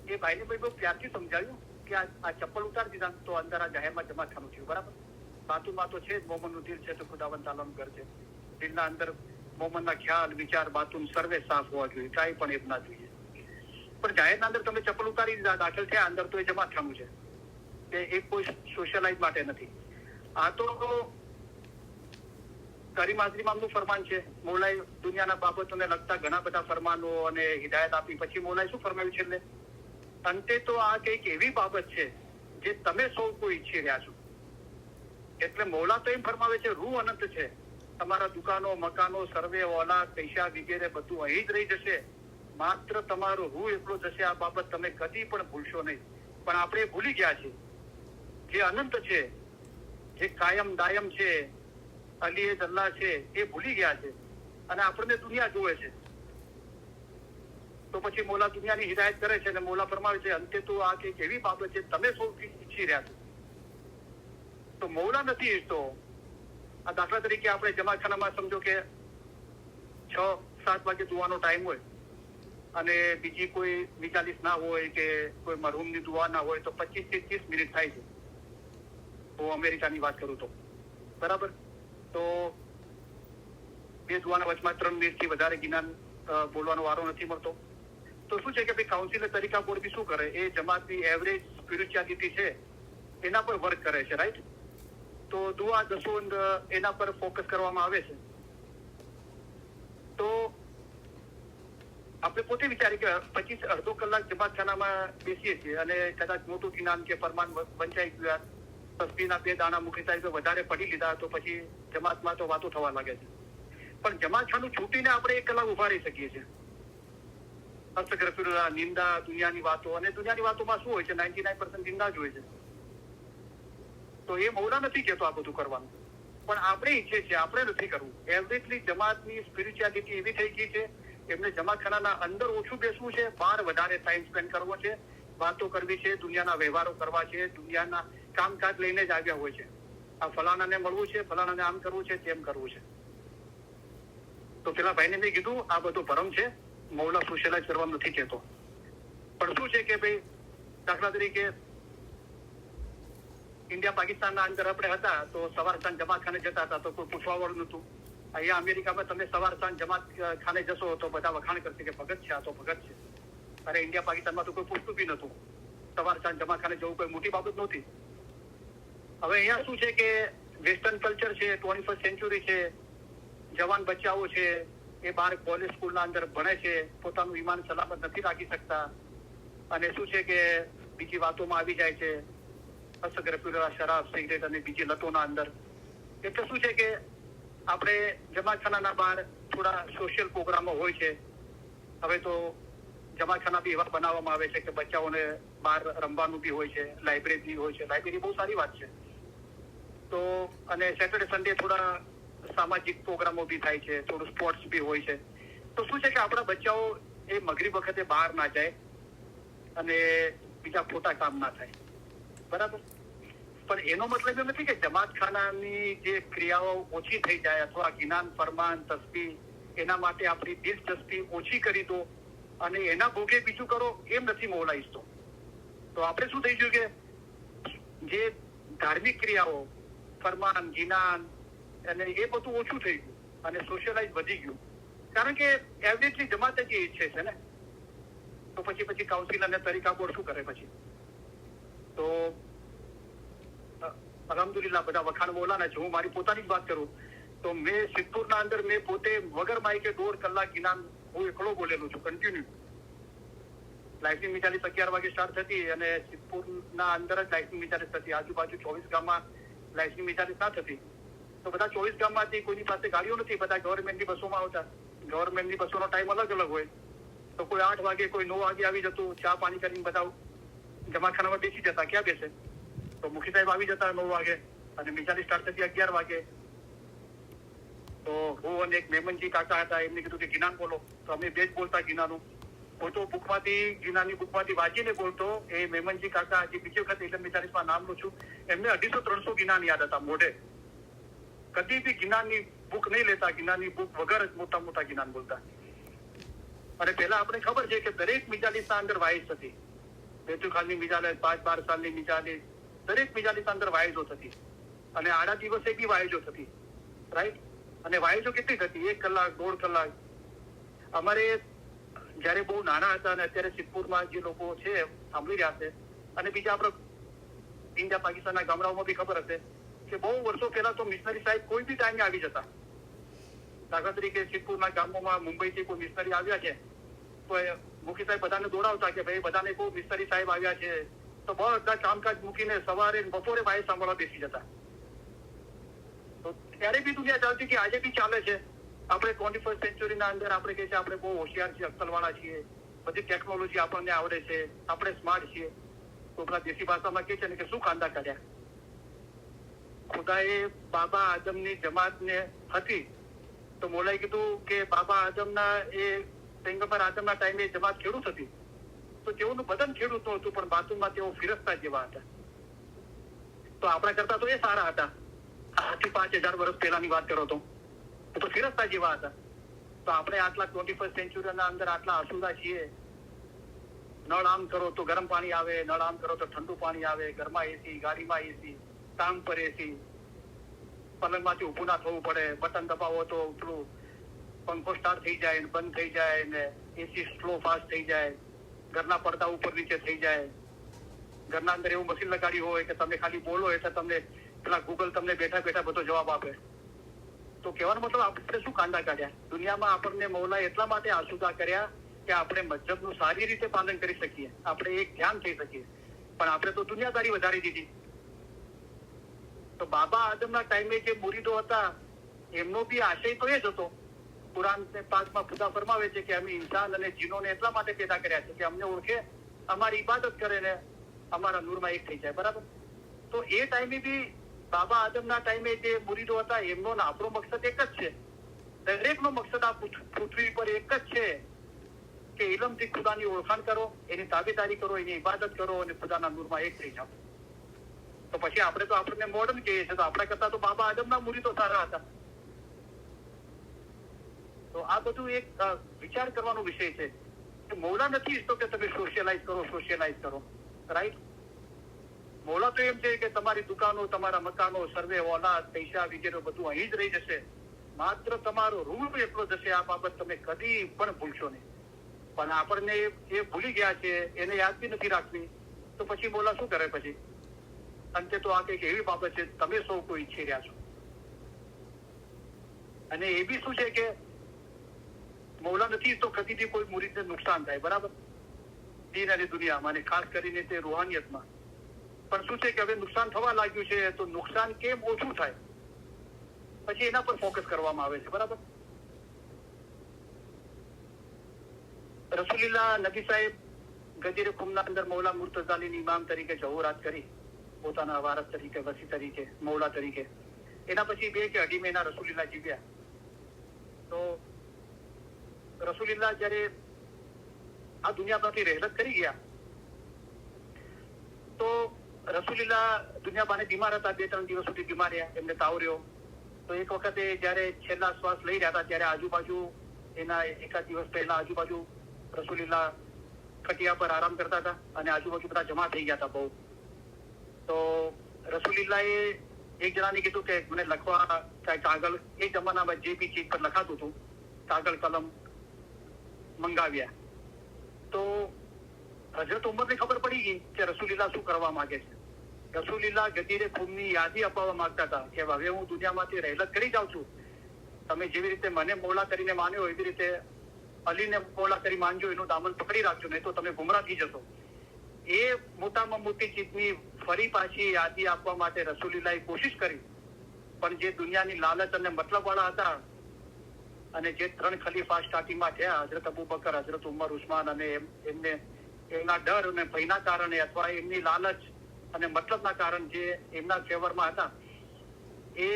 એ ભાઈને ભાઈ બહુ પ્યારથી સમજાવ્યું કે આ ચપ્પલ ઉતારી દીધા તો અંદર આ જાહેરમાં જમાતખાનું થયું, બરાબર. બાતુમાં તો છે જ, મોમનનું દિલ છે તો ખુદાવંદ તાલાનું ઘર છે. દિલના અંદર મોમનના ખ્યાલ, વિચાર, બાતુન સર્વે સાફ હોવા જોઈએ, કાંઈ પણ એમ ના જોઈએ. પણ જાહેરના અંદર તમે ચપ્પલ ઉતારી દીધા, દાખલ થયા અંદર, તો એ જમાતખાનું છે, કે એ કોઈ સોશિયલાઇઝ માટે નથી. આ તો કરીમ હાજરી મામનું ફરમાન છે. મૌલાએ દુનિયાના બાબતોને લગતા ઘણા બધા ફરમાનો અને હિદાયત આપી. પછી મૌલાએ શું ફરમાવ્યું છે? એટલે અંતે તો આ કંઈક એવી બાબત છે જે તમે સૌ કોઈ ઈચ્છી રહ્યા છો. એટલે મૌલા તો એમ ફરમાવે છે, રૂહ અનંત છે, તમારા દુકાનો, મકાનો, સર્વે, ઓલાદ, પૈસા વગેરે બધું અહીં જ રહી જશે, માત્ર તમારો રૂહ એટલો જશે. આ બાબત તમે કદી પણ ભૂલશો નહીં. પણ આપણે ભૂલી ગયા છીએ. જે અનંત છે, જે કાયમ દાયમ છે, અલી અલ્લાહ છે, એ ભૂલી ગયા છે અને આપણને દુનિયા જોવે છે. તો પછી મૌલા દુનિયાની હિદાયત કરે છે અને મૌલા ફરમાવે છે અંતે તો આ કંઈક એવી બાબત છે તમે સૌથી ઈચ્છી રહ્યા છો. તો મૌલા નથી ઈચ્છતો. આ દાખલા તરીકે આપણે જમાતખાનામાં સમજો કે 6-7 વાગે દુઆનો ટાઈમ હોય અને બીજી કોઈ નિચાલીસ ના હોય કે કોઈ મરહુમની દુઆ ના હોય તો 25 થી 30 મિનિટ થાય છે. તો અમેરિકાની વાત કરું તો, બરાબર. તો બે દુઆના વચમાં 3 મિનિટથી વધારે જ્ઞાન બોલવાનો વારો નથી મળતો. તો શું છે કે ભાઈ કાઉન્સિલર તરીકા બોર્ડ બી શું કરે, એ જમાતની એવરેજ સ્પિરિચ્યુઆલિટી છે એના પર વર્ક કરે છે, રાઈટ. તો દુઆ દસોંદ એના પર ફોકસ કરવામાં આવે છે. તો આપણે પોતે વિચારીએ કે 25 અડધો કલાક જમાતખાનામાં બેસીએ છીએ અને કદાચ મોટું જ્ઞાન કે ફરમાન વંચાઈ ગયા, તસ્બીહના 2 દાણા મૂકી થાય વધારે પડી લીધા તો પછી જમાતમાં તો વાતો થવા લાગે છે. પણ જમાતખાનું છૂટીને આપણે 1 કલાક ઉભા રહી શકીએ છીએ. અસ્તગફિરુલ્લાહ, નિંદા, દુનિયાની વાતો. અને દુનિયાની વાતોમાં શું હોય છે? 99% નિંદા જ હોય છે. તો એ મૌલા નથી કહેતો આ બધું કરવાનું, પણ આપણે ઈચ્છીએ છીએ, આપણે નથી કરવું. એવરેજલી જમાતની સ્પિરિચ્યુઆલિટી એવી થઈ ગઈ છે, એમને જમાતખાનાના અંદર ઓછું બેસવું છે, બહાર વધારે ટાઈમ સ્પેન્ડ કરવો છે, વાતો કરવી છે, દુનિયાના વ્યવહારો કરવા છે, દુનિયાના કામકાજ લઈને જ આવ્યા હોય છે. આ ફલાણાને મળવું છે, ફલાણાને આમ કરવું છે, તેમ કરવું છે. તો પેલા ભાઈને મેં કીધું આ બધો ભરમ છે, મૌલા સોશિયલાઇઝ કરવા નથી કહેતો. પણ શું છે કે ભાઈ દાખલા તરીકે ઇન્ડિયા પાકિસ્તાનના અંદર આપણે હતા તો સવાર સાંજ જમાતખાને જતા હતા તો કોઈ પૂછવા વાળું નતું. અહીંયા અમેરિકામાં તમે સવાર સાંજ જમાતખાને જશો તો બધા વખાણ કરશે કે ભગત છે, આ તો ભગત છે. અરે ઇન્ડિયા પાકિસ્તાનમાં તો કોઈ પૂછતું બી નતું. સવાર સાંજ જમાતખાને જવું કોઈ મોટી બાબત નહોતી. હવે અહીંયા શું છે કે વેસ્ટર્ન કલ્ચર છે, 21st સેન્ચુરી છે, જવાન બચ્ચાઓ છે, એ બહાર કોલેજ સ્કૂલના અંદર ભણે છે, પોતાનું ઈમાન સલામત નથી રાખી શકતા અને શું છે કે બીજી વાતોમાં આવી જાય છે, અસગરફિરુલ્લાહ, શરાબ, સિગરેટ અને બીજી લતોના અંદર. એટલે શું છે કે આપણે જમાતખાનાના બહાર થોડા સોશિયલ પ્રોગ્રામો હોય છે. હવે તો જમાતખાના બી એવા બનાવવામાં આવે છે કે બચ્ચાઓને બહાર રમવાનું બી હોય છે, લાઇબ્રેરી હોય છે. લાઇબ્રેરી બહુ સારી વાત છે. તો અને સેટરડે સન્ડે થોડા સામાજિક પ્રોગ્રામો બી થાય છે, થોડું સ્પોર્ટ્સ બી હોય છે. તો શું છે કે આપણા બચ્ચાઓ એ મગરીબ વખતે બહાર ના જાય અને બીજા ખોટા કામ ના થાય, બરાબર. પણ એનો મતલબ એમ નથી કે જમાતખાનાની જે ક્રિયાઓ ઓછી થઈ જાય અથવા જ્ઞાન, ફરમાન, તસ્બીહ એના માટે આપણી દિલચસ્પી ઓછી કરી દો અને એના ભોગે બીજું કરો, એમ નથી મૌલા ઈચ્છતો. તો આપણે શું થઈ ગયું કે જે ધાર્મિક ક્રિયાઓ, ફરમાન, જ્ઞાન અને એ બધું ઓછું થઈ ગયું અને સોશિયલાઇઝ વધી ગયું. કારણ કે એવરેજલી જમાત જ ઈચ્છે છે ને. તો પછી કાઉન્સિલ અને તરીકા બોર્ડ શું કરે પછી? તો અલહમદુલિલ્લાહ બધા વખાણ મૌલાના છે. હું મારી પોતાની જ વાત કરું તો મેં સિદ્ધપુરના અંદર મેં પોતે વગર માઇકે 1.5 કલાક જ્ઞાન હું એકલો બોલેલું છું, કન્ટિન્યુ. લાઇટનિંગ મિજાલીસ 11 વાગે સ્ટાર્ટ થતી અને સિદ્ધપુરના અંદર જ લાઇટનિંગ મિજાલીસ થતી. આજુબાજુ 24 ગામમાં લાઇટનિંગ મિજાલીસ ના થતી. તો બધા 24 ગામમાંથી કોઈની પાસે ગાડીઓ નથી, બધા ગવર્મેન્ટની બસોમાં આવતા. ગવર્મેન્ટની બસોનો ટાઈમ અલગ અલગ હોય. તો કોઈ 8 વાગે, કોઈ 9 વાગે આવી જતું. ચા પાણી કરીને બધા જમાખાનામાં બેસી જતા. ક્યાં બેસે? તો મુખી સાહેબ આવી જતા 9 વાગે અને મિજાલી સ્ટાર્ટ થતી 11 વાગે. તો હું અને એક મેમનજી કાકા હતા, એમને કીધું કે ગિનાન બોલો. તો અમે બે જ બોલતા ગિનાનું. હું તો ગિનાની બુકમાંથી વાંચીને બોલતો. એ મેમનજી કાકા જે બીજી વખત 1142 નામ લઉં છું, એમને 250-300 ગિનાન યાદ હતા મોઢે. કદી બી ગિનાની બુક નહીં લેતા, ગિનાની બુક વગર જ મોટા મોટા ગિનાન બોલતા. અને પહેલા આપણે ખબર છે કે દરેક મિજાલીસના અંદર વાઇઝ હતી. બેતુખાલની મિજાલીસ, 5-12 સાલની મિજાલીસ, દરેક મિજાલીસના અંદર વાઇઝો થતી. અને આડા દિવસે બી વાઇઝો થતી, રાઈટ? અને વાઇઝો કેટલી થતી? 1 કલાક, 1.5 કલાક. અમારે જયારે બહુ નાના હતા અને અત્યારે સિદ્ધપુરમાં જે લોકો છે સાંભળી રહ્યા છે, અને બીજા આપણે ઇન્ડિયા પાકિસ્તાનના ગામડાઓમાં બી ખબર હશે કે બહુ વર્ષો પહેલા તો મિશનરી સાહેબ કોઈ બી ટાઈમે આવી જતા. દાખલા તરીકે સિદ્ધપુરના ગામોમાં મુંબઈથી કોઈ મિશનરી આવ્યા છે તો મુખી સાહેબ બધાને દોડાવતા કે ભાઈ બધાને કોઈ મિશનરી સાહેબ આવ્યા છે. તો બધા કામકાજ મૂકીને સવારે બપોરે વાય સાંભળવા બેસી જતા. તો ત્યારે બી દુનિયા ચાલતી કે આજે બી ચાલે છે. આપણે 21st સેન્ચુરીના અંદર આપણે કહે છે આપણે બહુ હોશિયાર છીએ, અક્કલવાળા છીએ, બધી ટેકનોલોજી આપણને આવડે છે, આપણે સ્માર્ટ છીએ. તો પેલા દેશી ભાષામાં કહે છે ને કે શું કાંદા કાઢ્યા. ખુદાએ બાબા આદમની જમાતને હતી તો મોલાએ કીધું કે બાબા આદમના એ પૈગંબર આદમના ટાઈમે જમાત ખેડૂત હતી. તો તેઓનું બદન ખેડૂત હતું પણ બાતુમાં તેઓ ફિરસ્તા જેવા હતા. તો આપણા કરતા તો એ સારા હતા. 5,000 વર્ષ પહેલાની વાત કરો તો ફિરસ્તા જેવા હતા. તો આપણે આટલા 21st સેન્ચુરીના અંદર આટલા અસુદા છીએ. નળ આમ કરો તો ગરમ પાણી આવે, નળ આમ કરો તો ઠંડુ પાણી આવે, ઘરમાં એસી, ગાડીમાં એસી, કામ પર એસી, પલંગમાંથી ઊભું ના થવું પડે, બટન દબાવો તો પેલું પંખો સ્ટાર્ટ થઈ જાય, બંધ થઈ જાય, ને એસી સ્લો ફાસ્ટ થઈ જાય, ઘરના પડદા ઉપર નીચે થઈ જાય. ઘરના અંદર એવું મશીન લગાડ્યું હોય કે તમે ખાલી બોલો એટલે તમને પેલા ગૂગલ તમને બેઠા બેઠા બધો જવાબ આપે. તો કહેવાનો મતલબ આપણે શું કાંડા કાઢ્યા. દુનિયામાં આપણને મૌલા એટલા માટે આસુદા કર્યા કે આપણે મજહબનું સારી રીતે પાલન કરી શકીએ, આપણે એક ધ્યાન થઈ શકીએ. પણ આપણે તો દુનિયાદારી વધારી દીધી. તો બાબા આદમના ટાઈમે જે મુરીદો હતા એમનો બી આશય તો એ જ હતો. કુરાન પાકમાં ખુદા ફરમાવે છે કે અમે ઇન્સાન અને જીનોને એટલા માટે પેદા કર્યા છે કે અમને ઓળખે, અમારી ઇબાદત કરે ને અમારા નૂરમાં એક થઈ જાય. બરાબર? તો એ ટાઈમે બી બાબા આદમના ટાઈમે જે મુરીદો હતા એમનો આપણો મકસદ એક જ છે. દરેકનો મકસદ આ પૃથ્વી પર એક જ છે કે ઇલમથી ખુદાની ઓળખાણ કરો, એની તાબેદારી કરો, એની ઇબાદત કરો અને ખુદાના નૂરમાં એક થઈ જાઓ. તો પછી આપણે તો આપણને મોડર્ન કહીએ છીએ, તો આપણા કરતા તો બાબા આદમના મુરીદો સારા હતા. તો આ બધું એક વિચાર કરવાનો વિષય છે. મૌલા નથી ઈચ્છતો કે તમે સોશિયલાઇઝ કરો, રાઈટ? મૌલા તો એમ છે કે તમારી દુકાનો, તમારા મકાનો, સર્વે ઓલાદ, પૈસા વગેરે બધું અહીં જ રહી જશે. માત્ર તમારો રૂહ એટલો જશે. આ બાબત તમે કદી પણ ભૂલશો નહીં. પણ આપણને એ ભૂલી ગયા છે, એને યાદ બી નથી રાખવી. તો પછી મૌલા શું કરે? પછી અંતે તો આ કંઈક એવી બાબત છે તમે સૌ કોઈ ઈચ્છી રહ્યા છો. અને એ બી શું છે કે મૌલા નથી તો કદીથી કોઈ મુરીદને નુકસાન થાય. બરાબર? દીન અને દુનિયામાં, અને ખાસ કરીને તે રૂહાનિયતમાં. પણ શું છે કે હવે નુકસાન થવા લાગ્યું છે તો નુકસાન કેમ ઓછું થાય પછી એના પર ફોકસ કરવામાં આવે છે. બરાબર? રસુલીલા નબી સાહેબ ગજીરે ખુમના અંદર મૌલા મુર્તઝાલીની ઇમામ તરીકે જહુરાત કરી, પોતાના વારસ તરીકે, વસી તરીકે, મૌલા તરીકે. એના પછી 2 કે 2.5 મહિના રસુલીલા જીવ્યા. તો રસુલીલા જયારે આ દુનિયામાંથી રહેલત કરી ગયા તો રસુલીલા દુનિયાબાને બીમાર હતા. 2-3 દિવસ સુધી બીમાર રહ્યા, એમને તાવ રહ્યો. તો એક વખતે જયારે છેલ્લા શ્વાસ લઈ રહ્યા હતા ત્યારે આજુબાજુ એના 1 દિવસ પહેલા આજુબાજુ રસુલીલા ખટિયા પર આરામ કરતા હતા અને આજુબાજુ બધા જમા થઈ ગયા હતા બહુ. તો રસુલીલાએ એક જણાને કીધું કે મને લખવા કાગળ, એ જમાનામાં જે બી ચીજ પર લખાતું હતું કાગળ કલમ મંગાવ્યા. તો હજરત ઉમરને ખબર પડી ગઈ કે રસુલીલા શું કરવા માંગે છે. રસુલીલા ગદીરે ખુમની યાદી અપાવવા માંગતા હતા કે હવે હું દુનિયામાંથી રહેલત કરી જાઉં છું. તમે જેવી રીતે મને મૌલા કરીને માન્યો એવી રીતે અલીને મોલા કરી માનજો, એનું દામન પકડી રાખજો, નહીં તો તમે ગુમરાહ થઈ જશો. એ મોટામાં મોટી ચીજની ફરી પાછી યાદી આપવા માટે રસૂલુલ્લાહે કોશિશ કરી, પણ જે દુનિયાની લાલચ અને મતલબ વાળા હતા અને જે 3 ખલીફા સ્ટાર્ટિંગમાં થયા, હઝરત અબુ બકર, હઝરત ઉમર, ઉસ્માન, અને એમને એમના ડર અને ભયના કારણે અથવા એમની લાલચ અને મતલબના કારણે જે એમના ફેવરમાં હતા, એ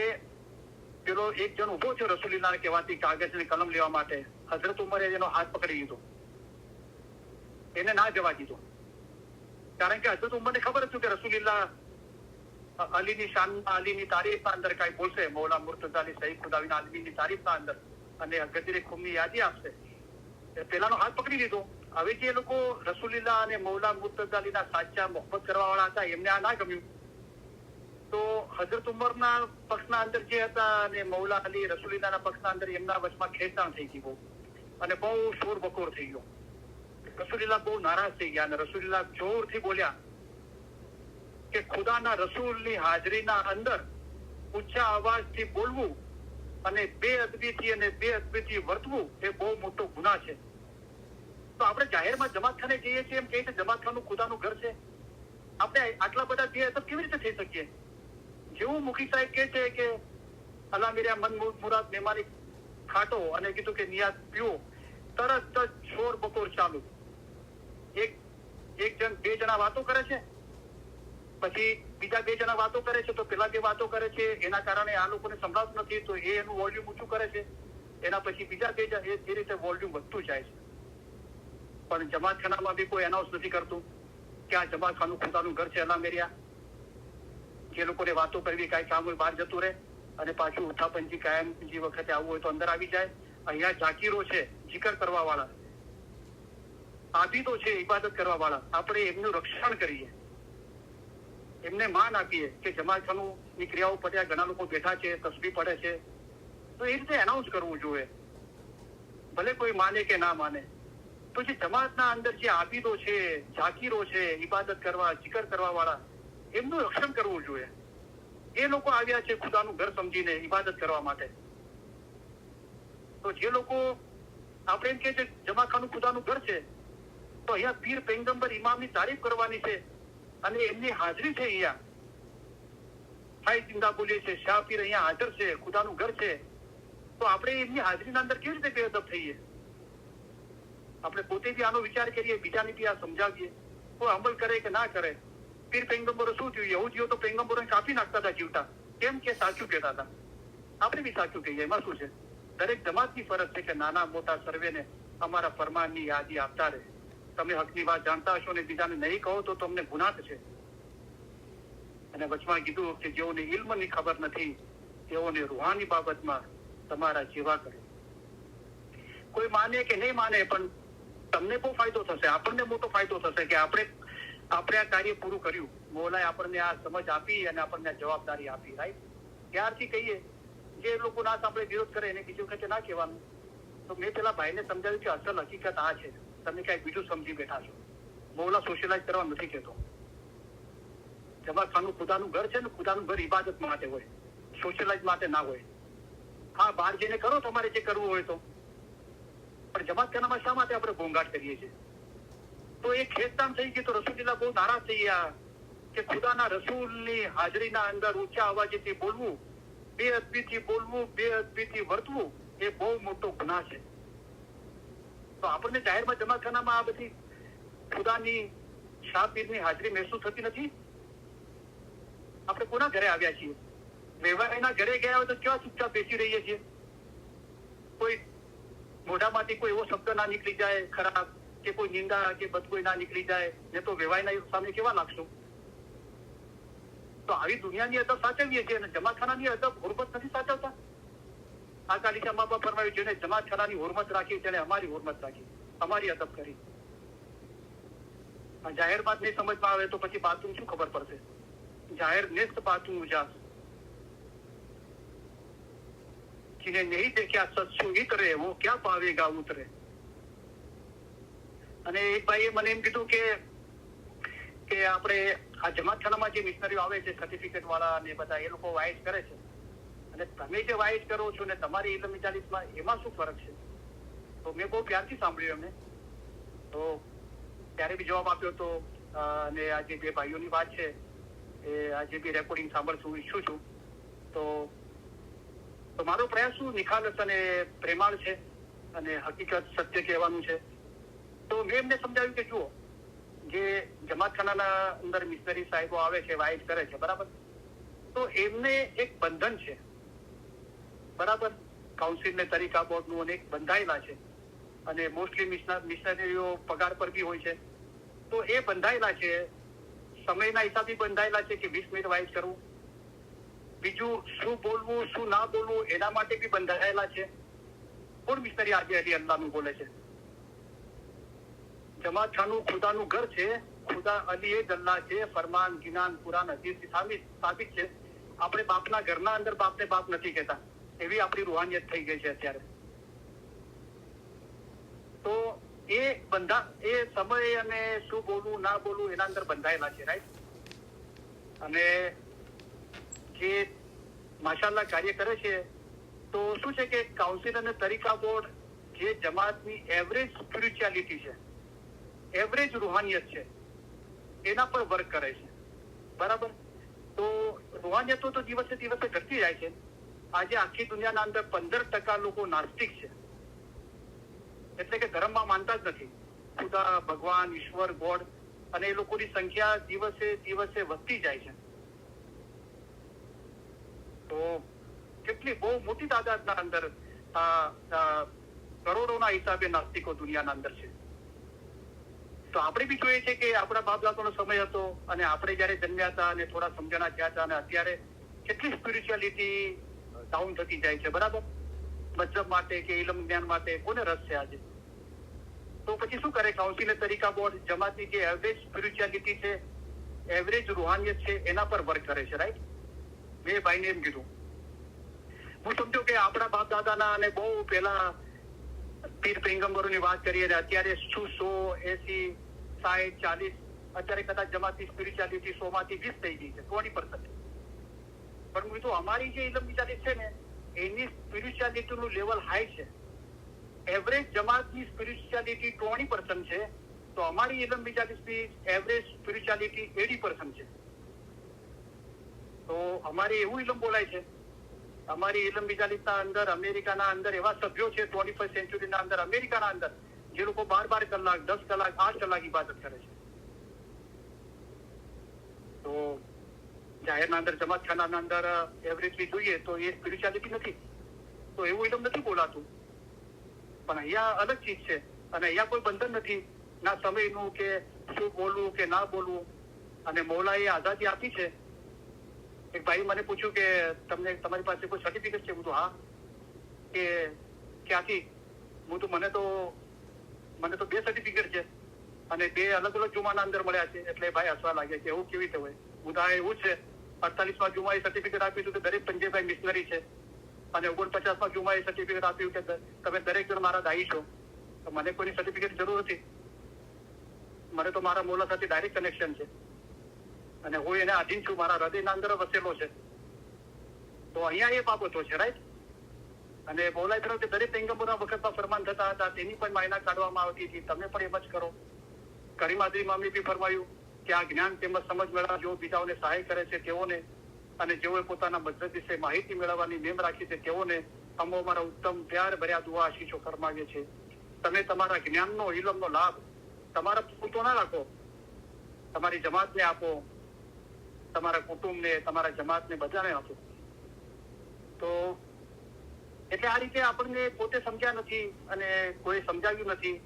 પેલો એક જણ ઉભો થયો રસૂલુલ્લાહને કહેવાથી કાગળ અને કલમ લેવા માટે. હઝરત ઉમરે એનો હાથ પકડી લીધો, એને ના જવા દીધો, કારણ કે હઝરત ઉમરને ખબર હતું કે રસૂલુલ્લાહ અલીની શાનમાં, અલીની તારીફના અંદર કઈ બોલશે, મૌલા મુર્તઝા અલી સઈદ ખુદાવીના આલમીની તારીફના અંદર, અને ગદીર ખુમની યાદી આપશે. પેલાનો હાથ પકડી લીધો. હવે જે લોકો રસૂલુલ્લાહ અને મૌલા મુર્તઝા અલીના સાચા મોહબ્બત કરવા વાળા હતા, એમને આ ના ગમ્યું. તો હઝરત ઉમરના પક્ષના અંદર જે હતા અને મૌલા અલી રસૂલુલ્લાહના પક્ષના અંદર એમના વચમાં ખેંચાણ થઈ ગઈ બહુ, અને બહુ શોર બકોર થઈ ગયો. રસૂલુલ્લાહ બહુ નારાજ થઈ ગયા અને રસૂલુલ્લાહ જોરથી બોલ્યા કે ખુદાના રસૂલની હાજરીના અંદર ઊંચા અવાજથી બોલવું અને બેઅદબીથી વર્તવું એ બહુ મોટો ગુનાહ છે. તો આપણે જાહેરમાં જમાતખાને જઈએ છીએ એમ કહીએ છીએ જમાતખાનું ખુદાનું ઘર છે. આપણે આટલા બધા બેઅદબ કેવી રીતે થઈ શકીએ? જેવું મુખી સાહેબ કહે છે કે અલ્લાહ મેરા મન મુરાદ મહેમાની ખાટો અને કીધું કે નિયાઝ પીવો, તરત જ શોર બકોર ચાલુ. એક જણ 2 જણા વાતો કરે છે, પછી બીજા 2 જણા વાતો કરે છે, તો પેલા 2 વાતો કરે છે, એના કારણે આ લોકોને સંભળાતું નથી, તો એ એનું વોલ્યુમ ઊંચું કરે છે. એના પછી બીજા 2 જણ, એ રીતે વોલ્યુમ વધતું જાય છે. પણ જમાતખાનામાં બી કોઈ એનાઉન્સ નથી કરતું કે આ જમાતખાનું ખુદાનું ઘર છે. અલ્લાહ મેરિયા જે લોકોને વાતો કરવી, કાંઈ કામ હોય બહાર જતું રહે, અને પાછું ઉઠાપંજી કાયમ જે વખતે આવવું હોય તો અંદર આવી જાય. અહીંયા જાકીરો છે, જિકર કરવા વાળા, આબિદો છે, ઇબાદત કરવા વાળા, આપણે એમનું રક્ષણ કરીએ, એમને માન આપીએ કે જમાતખાનું ની ક્રિયાઓ પડ્યા, ઘણા લોકો બેઠા છે, તસ્બીહ પડે છે, તો એ રીતે એનાઉન્સ કરવું જોઈએ, ભલે કોઈ માને કે ના માને. તો જે જમાતના અંદર જે આબિદો છે, જાકીરો છે, ઇબાદત કરવા, જિકર કરવા વાળા, એમનું રક્ષણ કરવું જોઈએ. એ લોકો આવ્યા છે ખુદાનું ઘર સમજીને ઇબાદત કરવા માટે. તો જે લોકો આપણે એમ કે છે જમાતખાનું ખુદાનું ઘર છે, તો અહીંયા પીર પૈગંબર ઇમામની તારીફ કરવાની છે અને એમની હાજરી છે. અહીંયા ભાઈ જિંદા બોલીએ છે, શાહ પીર અહીંયા હાજર છે, ખુદાનું ઘર છે, તો આપણે એમની હાજરીના અંદર કેવી રીતે બેઅદબ થઈએ? આપણે પોતે બી આનો વિચાર કરીએ, બીજાને બી આ સમજાવીએ, કોઈ અમલ કરે કે ના કરે. પીર પૈગંબરો શું થયું? યહૂદીઓ તો પૈગંબરોને કાપી નાખતા હતા જીવતા, કેમ કે સાચું કહેતા હતા. આપણે બી સાચું કહીએ, એમાં શું છે? દરેક જમાતની ફરજ છે કે નાના મોટા સર્વેને અમારા ફરમાનની યાદી આપતા રહે. તમે હકની વાત જાણતા હશો ને બીજાને નહીં કહો તો તમને ગુનાહ છે. અને વચમાં કીધું કે જેઓને ઇલ્મની ખબર નથી તેઓને રૂહાની બાબતમાં તમારા જેવા કરે. કોઈ માને કે નહીં માને, પણ તમને બહુ ફાયદો થશે, આપણને મોટો ફાયદો થશે કે આપણે આ કાર્ય પૂરું કર્યું. મોલાએ આપણને આ સમજ આપી અને આપણને આ જવાબદારી આપી. રાઈટ? ત્યારથી કહીએ જે લોકો ના સાંભળે, વિરોધ કરે, એને બીજી વખતે ના કહેવાનું. તો મેં પેલા ભાઈને સમજાવ્યું કે અસલ હકીકત આ છે, તમે કઈ બીજું સમજી બેઠા છો. મોલા સોશિયલાઇઝ કરવા નથી કહેતો. જમાતખાનું ખુદાનું ઘર છે ને, ખુદાનું ઘર ઇબાદત માટે હોય, સોશિયલાઇઝ માટે ના હોય. હા, બહાર જઈને કરો તમારે જે કરવું હોય તો, પણ જમાતખાનામાં શા માટે આપણે ઘોંઘાટ કરીએ છીએ? તો એ ખેંચતાણ થઈ ગઈ. તો રસૂલુલ્લાહ બહુ નારાજ થઈ ગયા કે ખુદાના રસૂલની હાજરીના અંદર ઊંચા અવાજેથી બોલવું, બેઅદબીથી બોલવું, બેઅદબીથી વર્તવું એ બહુ મોટો ગુનાહ છે. તો આપણને જાહેરમાં જમાતખાનામાં આ બધી ખુદાની શાહ પીરની હાજરી મહેસૂસ થતી નથી? આપણે કોના ઘરે આવ્યા છીએ? વેવાઈના ઘરે ગયા હોય તો કેવા ચૂપચાપ બેસી રહીએ છીએ? કોઈ મોઢામાંથી કોઈ એવો શબ્દ ના નીકળી જાય ખરાબ, કે કોઈ નિંદા કે બદગોઈ ના નીકળી જાય, ને તો વેવાઈના સામે કેવા લાગશું? તો આવી દુનિયાની અદબ સાચવીએ છીએ અને જમાતખાનાની અદબ હુરમત નથી સાચવતા. આ કાલિકા મા બાપ ફરમાવ્યું, જેને જમાતખાનાની હુરમત રાખી તેને અમારી હુરમત રાખી, અમારી અદબ કરી. જાહેર બાત નહીં સમજમાં આવે તો પછી બાતું શું ખબર પડશે? જાહેર નેસ્ત બાતું ઉજાસ, जिन्हें नहीं देख्या सत्सु इतरे वो क्या पावेगा उतरे. અને એક ભાઈએ મને એમ કીધું કે આપણે આ જમાતખાનામાં જે મિશનરીઓ આવે છે સર્ટિફિકેટ વાળા ને બધા, એ લોકો વાઇઝ કરે છે, અને તમે જે વાઇઝ કરો છો ને તમારી ઇલ્મ મિજાલિસમાં એમાં શું ફરક છે? તો મેં બહુ પ્યારથી સાંભળ્યું એમને. તો ત્યારે બી જવાબ આપ્યો હતો. અને આ જે બે ભાઈઓની વાત છે એ આજે બી રેકોર્ડિંગ સાંભળશું ઈચ્છું છું. તો મારો પ્રયાસ શું નિખાલસ અને પ્રેમાળ છે અને હકીકત સત્ય કહેવાનું છે. તો મેં એમને સમજાવ્યું કે જુઓ, જે જમાતખાનાના અંદર મિશનરી સાહેબો આવે છે, વાઇટ કરે છે, બરાબર, તો એમને એક બંધન છે, બરાબર, કાઉન્સિલ ને તરીકા બોર્ડનું અને એક બંધાયેલા છે. અને મોસ્ટલી મિશનરીઓ પગાર પર બી હોય છે. તો એ બંધાયેલા છે, સમયના હિસાબે બંધાયેલા છે કે 20 મિનિટ વાઇટ કરવું. બીજું શું બોલવું શું ના બોલવું એના માટે બી બંધાયેલા છે. કોણ મિશનરી આજે અલી અલ્લાહનું બોલે છે? જમાત ખાનું ખુદાનું ઘર છે. ખુદા અલી એ જ અલ્લાહ છે. ફરમાન, ગિનાન, કુરાન, હદીસ સાબિત છે. આપણે બાપના ઘરના અંદર બાપને બાપ નથી કહેતા. એવી આપણી રૂહાનિયત થઈ ગઈ છે અત્યારે. તો એ સમય અને શું બોલવું ના બોલવું એના અંદર બંધાયેલા છે, રાઈટ. અને જે માશાલ્લાહ કાર્ય કરે છે, તો શું છે કે કાઉન્સિલ અને તરીકા બોર્ડ જે જમાતની એવરેજ સ્પિરિચ્યુઆલિટી છે, એવરેજ રૂહાનિયત છે, એના પર વર્ક કરે છે, બરાબર. તો રૂહાનિયતો તો દિવસે દિવસે ઘટતી જાય છે. આજે આખી દુનિયાના અંદર 15% લોકો નાસ્તિક છે, એટલે કે ધર્મમાં માનતા જ નથી. ખુદા, ભગવાન, ઈશ્વર, ગોડ, અને એ લોકોની સંખ્યા દિવસે દિવસે વધતી જાય છે. તો કેટલી બહુ મોટી તાદાદના અંદર કરોડોના હિસાબે નાસ્તિકો દુનિયાના અંદર છે. તો આપણે બી જોઈએ છે કે આપણા બાપ દાદાનો સમય હતો અને આપણે જયારે જન્મ્યા હતા અને થોડા સમજણા થયા હતા, અને અત્યારે કેટલી સ્પિરિચ્યુઆલિટી ડાઉન થતી જાય છે, બરાબર. મતલબ માટે કે ઇલમ જ્ઞાન માટે કોને રસ છે આજે? તો પછી શું કરે કાઉન્સિલ તરીકા બોર્ડ? જમાતની જે એવરેજ સ્પિરિચ્યુઆલિટી છે, એવરેજ રૂહાનિયત છે, એના પર વર્ક કરે છે, રાઈટ. મેં ભાઈને એમ કીધું, હું સમજો કે આપણા બાપ દાદાના અને બહુ પહેલા પીર પૈગંબરોની વાત કરીએ અને અત્યારે શું 100, 80, 60, 40, અત્યારે કદાચ જમાતની સ્પિરિચ્યુઆલિટી 100માંથી 20 થઈ ગઈ છે, 20%. પણ હું તો અમારી જે ઇલમ વિચારી છે ને, એની સ્પિરિચ્યુઆલિટીનું લેવલ હાઈ છે. એવરેજ જમાતની સ્પિરિચ્યુઆલિટી 20% છે, તો અમારી ઇલમ વિચારી એવરેજ સ્પિરિચ્યુઆલિટી 80% છે. તો અમારી એવું ઇલમ બોલાય છે. અમારી ઇલમ વિચારીના અંદર અમેરિકાના અંદર એવા સભ્યો છે 21st સેન્ચુરીના અંદર, અમેરિકાના અંદર, જે લોકો 12 કલાક, 10 કલાક, 8 કલાક ઇબાદત કરે છે. તો જાહેરના અંદર જમાતખાનાના અંદર એવરેજલી જોઈએ તો એ સ્પિરિચ્યુઆલિટી નથી. તો એવું ઇલમ નથી બોલાતું. પણ અહીંયા અલગ ચીજ છે, અને અહીંયા કોઈ બંધન નથી, ના સમયનું કે શું બોલવું કે ના બોલવું. અને મૌલાએ આઝાદી આપી છે. એક ભાઈ મને પૂછ્યું કે તમારી પાસે કોઈ સર્ટિફિકેટ છે? હું તો હા. કે ક્યાંથી? હું તો મને તો 2 સર્ટિફિકેટ છે અને 2 અલગ અલગ જુમાના અંદર મળ્યા છે. એટલે ભાઈ હસવા લાગ્યા કે એવું કેવી રીતે હોય? હું તો એવું છે, 48માં જુમાએ સર્ટિફિકેટ આપ્યું હતું કે દરેક પંજેભાઈ મિશનરી છે, અને 49માં જુમાએ સર્ટિફિકેટ આપ્યું કે તમે દરેક જણ મારા દાઈ છો. તો મને કોઈની સર્ટિફિકેટ જરૂર નથી. મને તો મારા મોલા સાથે ડાયરેક્ટ કનેક્શન છે, અને હું એને આધીન છું, મારા હૃદયના અંદર વસેલો છે. તો અહીંયા એ બાબતો છે, રાઈટ. અને મોલાએ કહ્યું કે દરેક પૈગંબરોના વખતમાં ફરમાન થતા હતા, તેની પણ માયના કાઢવામાં આવતી હતી, તમે પણ એમ જ કરો. કરીમાદરી મામી બી ફરમાયું કે આ જ્ઞાન તેમજ સમજ મેળવવા જેઓ બીજાઓને સહાય કરે છે તેઓને, અને જેઓએ પોતાના મજહબ વિશે માહિતી મેળવવાની નેમ રાખી છે તેઓને અમો અમારા ઉત્તમ પ્યાર ભર્યા દુઆ આશીષો ફરમાવીએ છીએ. તમે તમારા જ્ઞાનનો, ઇલમનો લાભ તમારા પૂરતો ના રાખો, તમારી જમાતને આપો, તમારા કુટુંબને, તમારા જમાતને, બધાને આપો. તો એટલે આ રીતે આપણને પોતે સમજ્યા નથી અને કોઈ સમજાવ્યું નથી.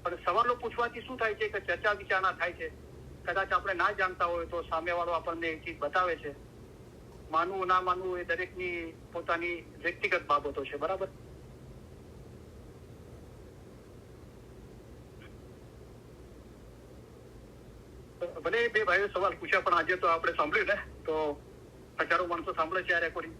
પણ સવાલો પૂછવાથી શું થાય છે કે ચર્ચા વિચારણા થાય છે. કદાચ આપણે ના જાણતા હોય તો સામેવાળો આપણને એક ચીજ બતાવે છે. માનવું ના માનવું એ દરેકની પોતાની વ્યક્તિગત બાબતો છે, બરાબર. ભલે 2 ભાઈઓ સવાલ પૂછ્યા, પણ આજે તો આપણે સાંભળ્યું ને, તો હજારો માણસો સાંભળે છે આ રેકોર્ડિંગ.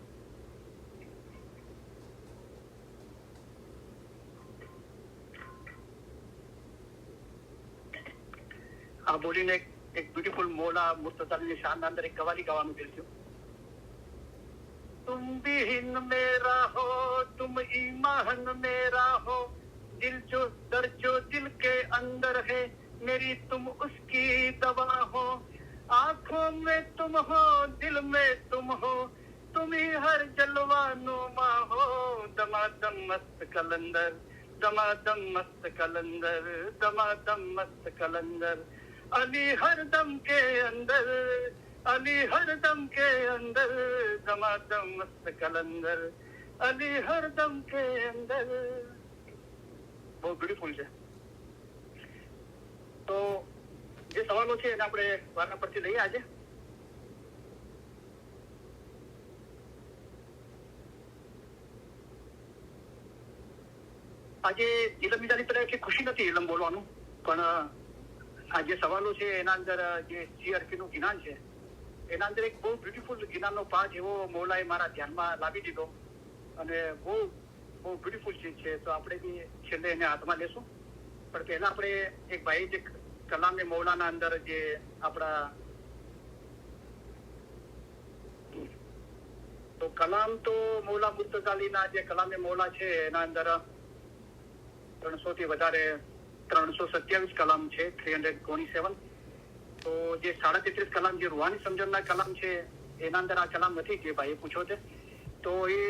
આ બોલીને એક બ્યુટીફુલ મોલા મુર્તઝાની શાનના અંદર એક કવાલી ગાવાનું દિલ થયું. तुम भी हिंद में रहो, तुम ईमान में रहो, दिल जो दर्द जो दिल के अंदर है, मेरी तुम उसकी दवा हो। आंखों में तुम हो, दिल में तुम हो, तुम ही हर जलवा नुमा हो। दमादम मस्त कलंदर, दमादम मस्त कलंदर, दमादम मस्त कलंदर। अली हर दम के अंदर, अली हर दम के अंदर, दमादम मस्त कलंदर, अली हर दम के अंदर। બહુ બ્યુટીફુલ છે. તો જે સવાલો છે એને આપણે વારના પરથી લઈએ. આજે ઇલમ બીજાની તરફ ખુશી નથી ઇલમ બોલવાનું, પણ આ જે સવાલો છે એના અંદર જે CRK નું જ્ઞાન છે એના અંદર એક બહુ બ્યુટીફુલ જ્ઞાનનો પાઠ એવો મૌલાએ મારા ધ્યાનમાં લાવી દીધો અને બહુ બહુ બ્યુટીફુલ ચીજ છે. તો આપણે બી છેલ્લે એને હાથમાં લેશું. પણ પહેલા આપણે એક ભાઈ જે કલામે મૌલાના અંદર જે આપણા તો કલામ તો મૌલા મુર્તઝાલીના જે કલામે મૌલા છે એના અંદર 300 થી વધારે 327 કલામ છે, 327. તો જે 37 કલામ જે રૂહાની સમજણના કલામ છે એના અંદર આ કલામ નથી જે ભાઈએ પૂછ્યો છે. તો એ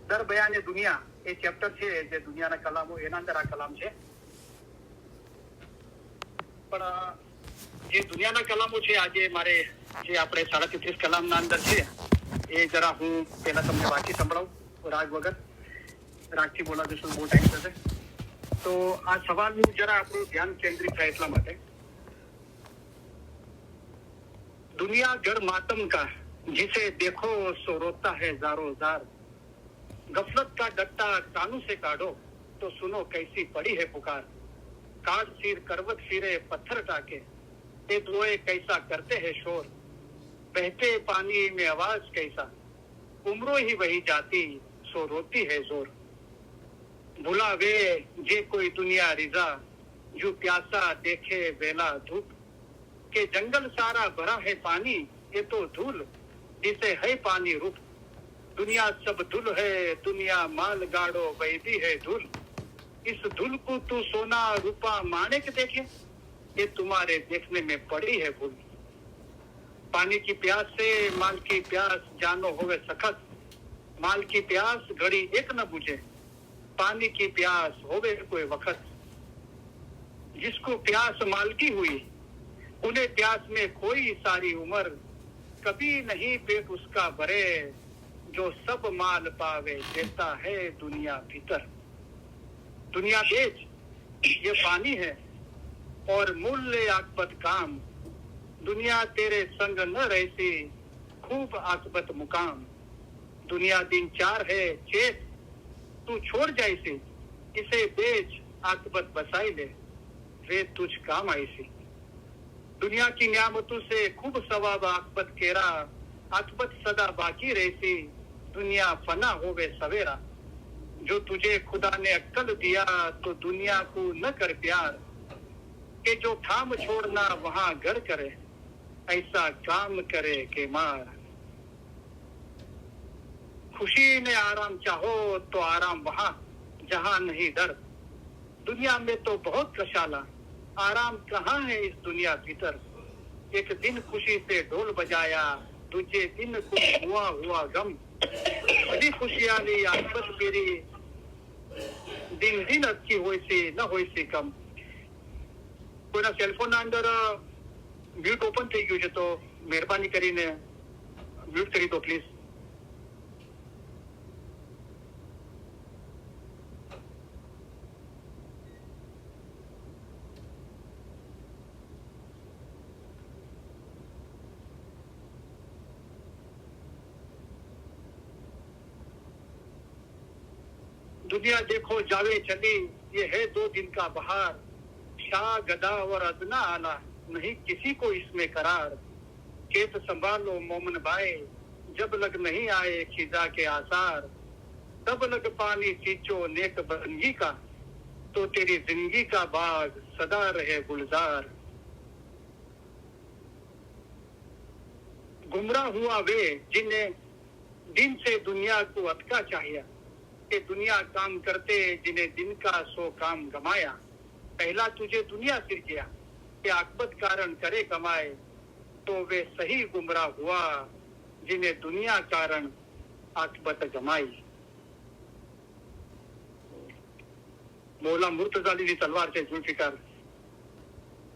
દર બયાને દુનિયા એ ચેપ્ટર છે જે દુનિયાના કલામો એના અંદર આ કલામ છે. પણ જે દુનિયાના કલામો છે આજે મારે જે આપણે 37 કલામના અંદર છે એ જરા હું પહેલા તમને વાંચી સંભળાવું રાગ વગર. રાગથી બોલા દેશો બહુ ટાઈમ થશે. તો આ સવાલનું જરા આપણું ધ્યાન કેન્દ્રિત થાય એટલા માટે. दुनिया घर मातम का, जिसे देखो सो रोता है जारो जार। गफलत का गट्टा कानों से काटो तो सुनो कैसी पड़ी है पुकार। काट सिर करवट फिरे पत्थर टाके, ये दुए कैसा करते हैं शोर। बहते पानी में आवाज कैसा, उम्रों ही वही जाती सो रोती है जोर। भुला वे जे कोई दुनिया रिजा, जो प्यासा देखे बेला धूप। के जंगल सारा भरा है पानी, ये तो धूल जिसे है पानी रूप। दुनिया सब धूल है, दुनिया माल गाड़ो वैदी है धूल। इस धूल को तू सोना रूपा माणिक देखे, ये तुम्हारे देखने में पड़ी है भूल। पानी की प्यास से माल की प्यास जानो होवे सखत। माल की प्यास घड़ी एक न बुझे, पानी की प्यास होवे कोई वक्त। जिसको प्यास माल की हुई, उन्हें प्यास में कोई सारी उम्र। कभी नहीं पेट उसका भरे, जो सब माल पावे देता है दुनिया भीतर। दुनिया बेच ये पानी है और मूल्य आकबत काम। दुनिया तेरे संग न रहती खूब आकबत मुकाम। दुनिया दिन चार है चेत, तू छोड़ जाइसे। इसे बेच आकबत बसाई ले, वे तुझ काम आईसी। दुनिया की नियामतों से खूब सवाब आकबत केरा। आकबत सदा बाकी रहती, दुनिया फना होवे सवेरा। जो तुझे खुदा ने अक्ल दिया, तो दुनिया को न कर प्यार। के जो ठाम छोड़ना वहां घर करे, ऐसा काम करे के मार। खुशी ने आराम चाहो तो आराम वहां जहां नहीं डर। दुनिया में तो बहुत कशाला, आराम कहाँ है इस दुनिया भीतर। एक दिन खुशी से ढोल बजाया, दूजे दिन कुछ हुआ गम। बड़ी खुशियाली आकबत मेरी, दिन दिन अच्छी होई सी न होई सी कम। કોઈના સેલફોનના અંદર મ્યુટ ઓપન થઈ ગયું છે, તો મહેરબાની કરીને મ્યુટ કરી દો પ્લીઝ. दुनिया देखो जावे चली, ये है 2 दिन का बहार। शाह गदा और अदना आला, नहीं किसी को इसमें करार। खेत संभालो मोमन भाई, जब लग नहीं आए खिजा के आसार। तब लग पानी सींचो नेक बंदगी का, तो तेरी जिंदगी का बाग सदा रहे गुलजार। गुमराह हुआ वे जिन्हें दिन से दुनिया को अटका चाहिए। कि दुनिया काम करते जिन्हें दिन का 100 काम गमाया, पहला तुझे दुनिया सिरजिया कि आकबत कारण करे कमाए, तो वे सही गुमराह हुआ जिन्हें दुनिया कारण आकबत जमाई. મૌલા મુર્તઝાલીની તલવાર છે ઝુલ્ફિકાર,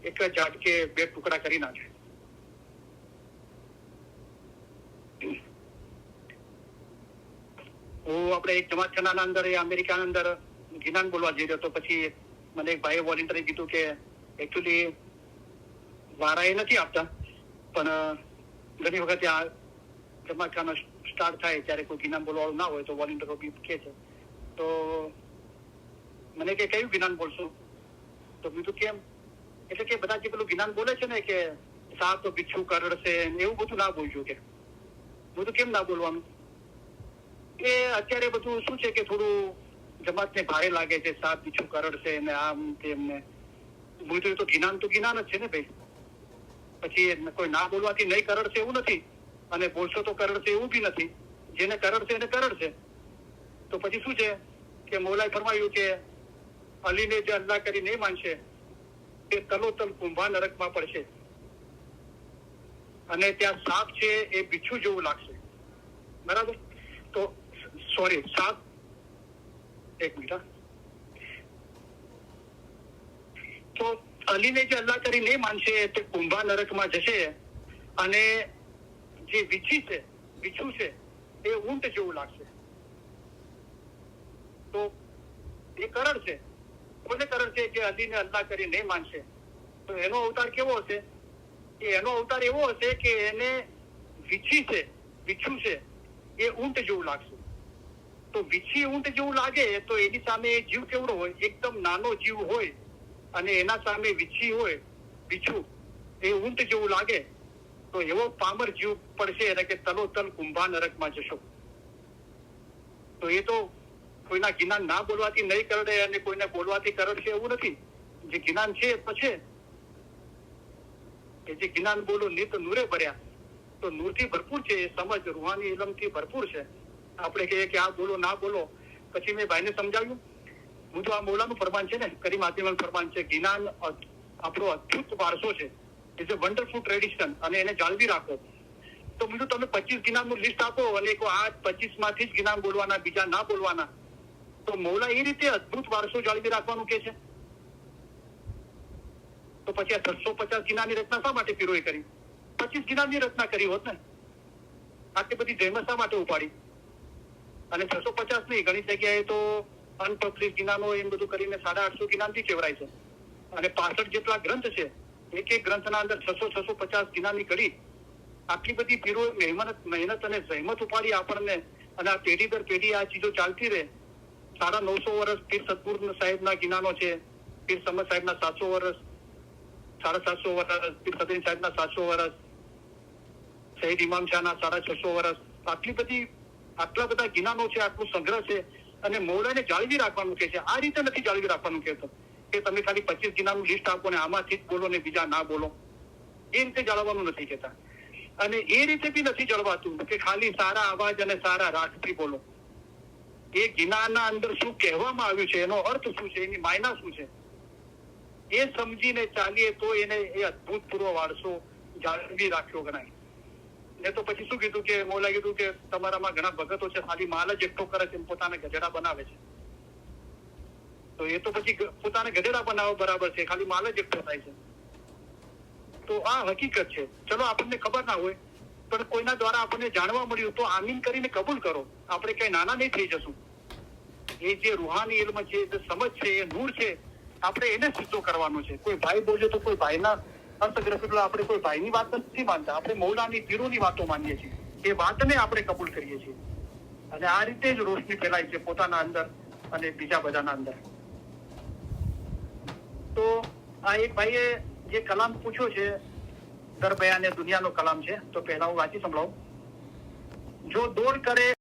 એક જ ઝાટકે 2 ટુકડા કરી નાખે. હું આપણે એક જમાતખાનાના અંદર અમેરિકાના અંદર જ્ઞાન બોલવા જઈ રહ્યો હતો. પછી મને એક ભાઈએ વોલેન્ટરી કીધું કે એકચ્યુઅલી વારા એ નથી આપતા, પણ ઘણી વખત આ જમાતખાના સ્ટાર્ટ થાય ત્યારે કોઈ જ્ઞાન બોલવાળું ના હોય તો વોલેન્ટરો બી કહે છે. તો મને કે કયું જ્ઞાન બોલશું? તો બીજું કેમ? એટલે કે બધા જે પેલું જ્ઞાન બોલે છે ને કે સાપ બિચ્છુ કરડશે એવું બધું ના બોલજો. કે બધું કેમ ના બોલવાનું? એ અત્યારે બધું શું છે કે થોડું જમાતને ભારે લાગે છે, સાપ બિચ્છુ કરડશે ને આમ તેમ ને. બધું તો જ્ઞાન જ છે ને ભાઈ. પછી કોઈ ના બોલવાથી નહીં કરડશે એવું નથી, અને બોલશો તો કરડશે એવું બી નથી. જેને કરડશે એને કરડશે. તો પછી શું છે કે મૌલાએ ફરમાવ્યું કે અલીને જે અલ્લાહ કરી નહીં માનશે તે તલોતલ કુંભા નરકમાં પડશે, અને ત્યાં સાપ છે એ બિચ્છુ જેવું લાગશે. બરાબર? તો સોરી, સાપ, એક મિનિટ. તો અલીને જે અલ્લાહ કરી નહીં માનશે તે કુંભા નરકમાં જશે, અને જે બિચ્છુ છે એ ઊંટ જેવું લાગશે. તો એ કરડશે. કોને કરડશે? જે અલીને અલ્લાહ કરી નહીં માનશે. તો એનો અવતાર કેવો હશે? કે એનો અવતાર એવો હશે કે એને બિચ્છુ છે એ ઊંટ જેવું લાગશે. તો વીછી ઊંટ જેવું લાગે તો એની સામે જીવ કેવડો હોય? એકદમ નાનો જીવ હોય, અને એના સામે વીછી હોય, બિચ્છુ, એ ઊંટ જેવું લાગે. તો એવો પામર જીવ પડશે, એટલે કે તલોતલ કુંભા નરકમાં જશો. તો એ તો કોઈના જ્ઞાન ના બોલવાથી નહીં કરડે અને કોઈને બોલવાથી કરડશે એવું નથી. જે જ્ઞાન છે તો છે. એ જે જ્ઞાન બોલો નિત નૂરે ભર્યા, તો નૂરથી ભરપૂર છે. એ સમજ રૂહાની ઇલમથી ભરપૂર છે. આપણે કહીએ કે આ બોલો ના બોલો. પછી મેં ભાઈને સમજાવ્યું, હું તો આ મૌલાનું ફરમાન છે ને, કરીમ આતિમાનું ફરમાન છે, જ્ઞાન આપણો અદ્ભુત વારસો છે, ઇઝ અ વન્ડરફુલ ટ્રેડિશન, અને એને જાળવી રાખો. તો બીજું તમે 25 જ્ઞાનનું લિસ્ટ આપો અને આ 25 માંથી જ જ્ઞાન બોલવાના, બીજા ના બોલવાના. તો મૌલા એ રીતે અદ્ભુત વારસો જાળવી રાખવાનું કે છે. તો પછી આ 650 જ્ઞાનની રચના શા માટે પીરોએ કરી? 25 જ્ઞાનની રચના કરી હોત ને. આટલી બધી જહેમત શા માટે ઉપાડી? અને 650 નહીં, ઘણી જગ્યાએ તો અનપબ્લિક જ્ઞાનો એમ બધું કરીને 850 જ્ઞાનથી ચેવરાય છે. અને 65 જેટલા ગ્રંથ છે. એક ગ્રંથના અંદર 650 જ્ઞાનની કડી. આટલી બધી પીરો મહેનત અને જહેમત ઉપાડી આપણને, અને આ પેઢી દર પેઢી આ ચીજો ચાલતી રહે. 950 વર્ષ પીર સદગુરુ સાહેબના જ્ઞાનો છે, પીર સમદ સાહેબના 700 વર્ષ, 750 વર્ષ, પીર સદરી સાહેબના 700 વર્ષ, શહીદ ઇમામ શાહના 650 વર્ષ. આટલા બધા જ્ઞાનો છે, આટલું સંગ્રહ છે, અને મૌલાને જાળવી રાખવાનું કે છે. આ રીતે નથી જાળવી રાખવાનું કહેતો કે તમે ખાલી 25 જ્ઞાનનું લિસ્ટ આપો ને આમાંથી જ બોલો ને બીજા ના બોલો. એ રીતે જાળવવાનું નથી કહેતા. અને એ રીતે બી નથી જળવાતું કે ખાલી સારા અવાજ અને સારા રાગથી બોલો. એ જ્ઞાનના અંદર શું કહેવામાં આવ્યું છે, એનો અર્થ શું છે, એની માયના શું છે, એ સમજીને ચાલીએ તો એને એ અદભૂતપૂર્વ વારસો જાળવી રાખ્યો ગણાય. ને તો પછી શું કીધું કે મૌલા કીધું કે તમારામાં ઘણા ભગતો છે, ખાલી માલ જ એકઠો કરે છે, પોતાને ગધેડા બનાવે છે. તો એ તો પછી પોતાને ગધેડા બનાવવા બરાબર છે, ખાલી માલ જ એકઠો થાય છે. તો આ હકીકત છે. ચલો આપણને ખબર ના હોય, પણ કોઈના દ્વારા આપણને જાણવા મળ્યું તો આમીન કરીને કબૂલ કરો. આપણે કઈ નાના નહીં થઈ જશું. એ જે રૂહાની ઇલ્મ છે, જે સમજ છે, એ નૂર છે, આપણે એને સીધો કરવાનો છે. કોઈ ભાઈ બોલે તો કોઈ ભાઈના અર્થગ્રસ્ત, આપણે કોઈ ભાઈની વાત નથી માનતા, આપણે મૌલાની પીરોની વાતો માનીએ છીએ. એ વાતને આપણે કબૂલ કરીએ છીએ. અને આ રીતે જ રોશની ફેલાય છે પોતાના અંદર અને બીજા બધાના અંદર. તો આ એક ભાઈએ જે કલામ પૂછ્યો છે, દર બયાને દુનિયાનો કલામ છે, તો પહેલા હું વાંચી સંભળાવું. જો દોડ કરે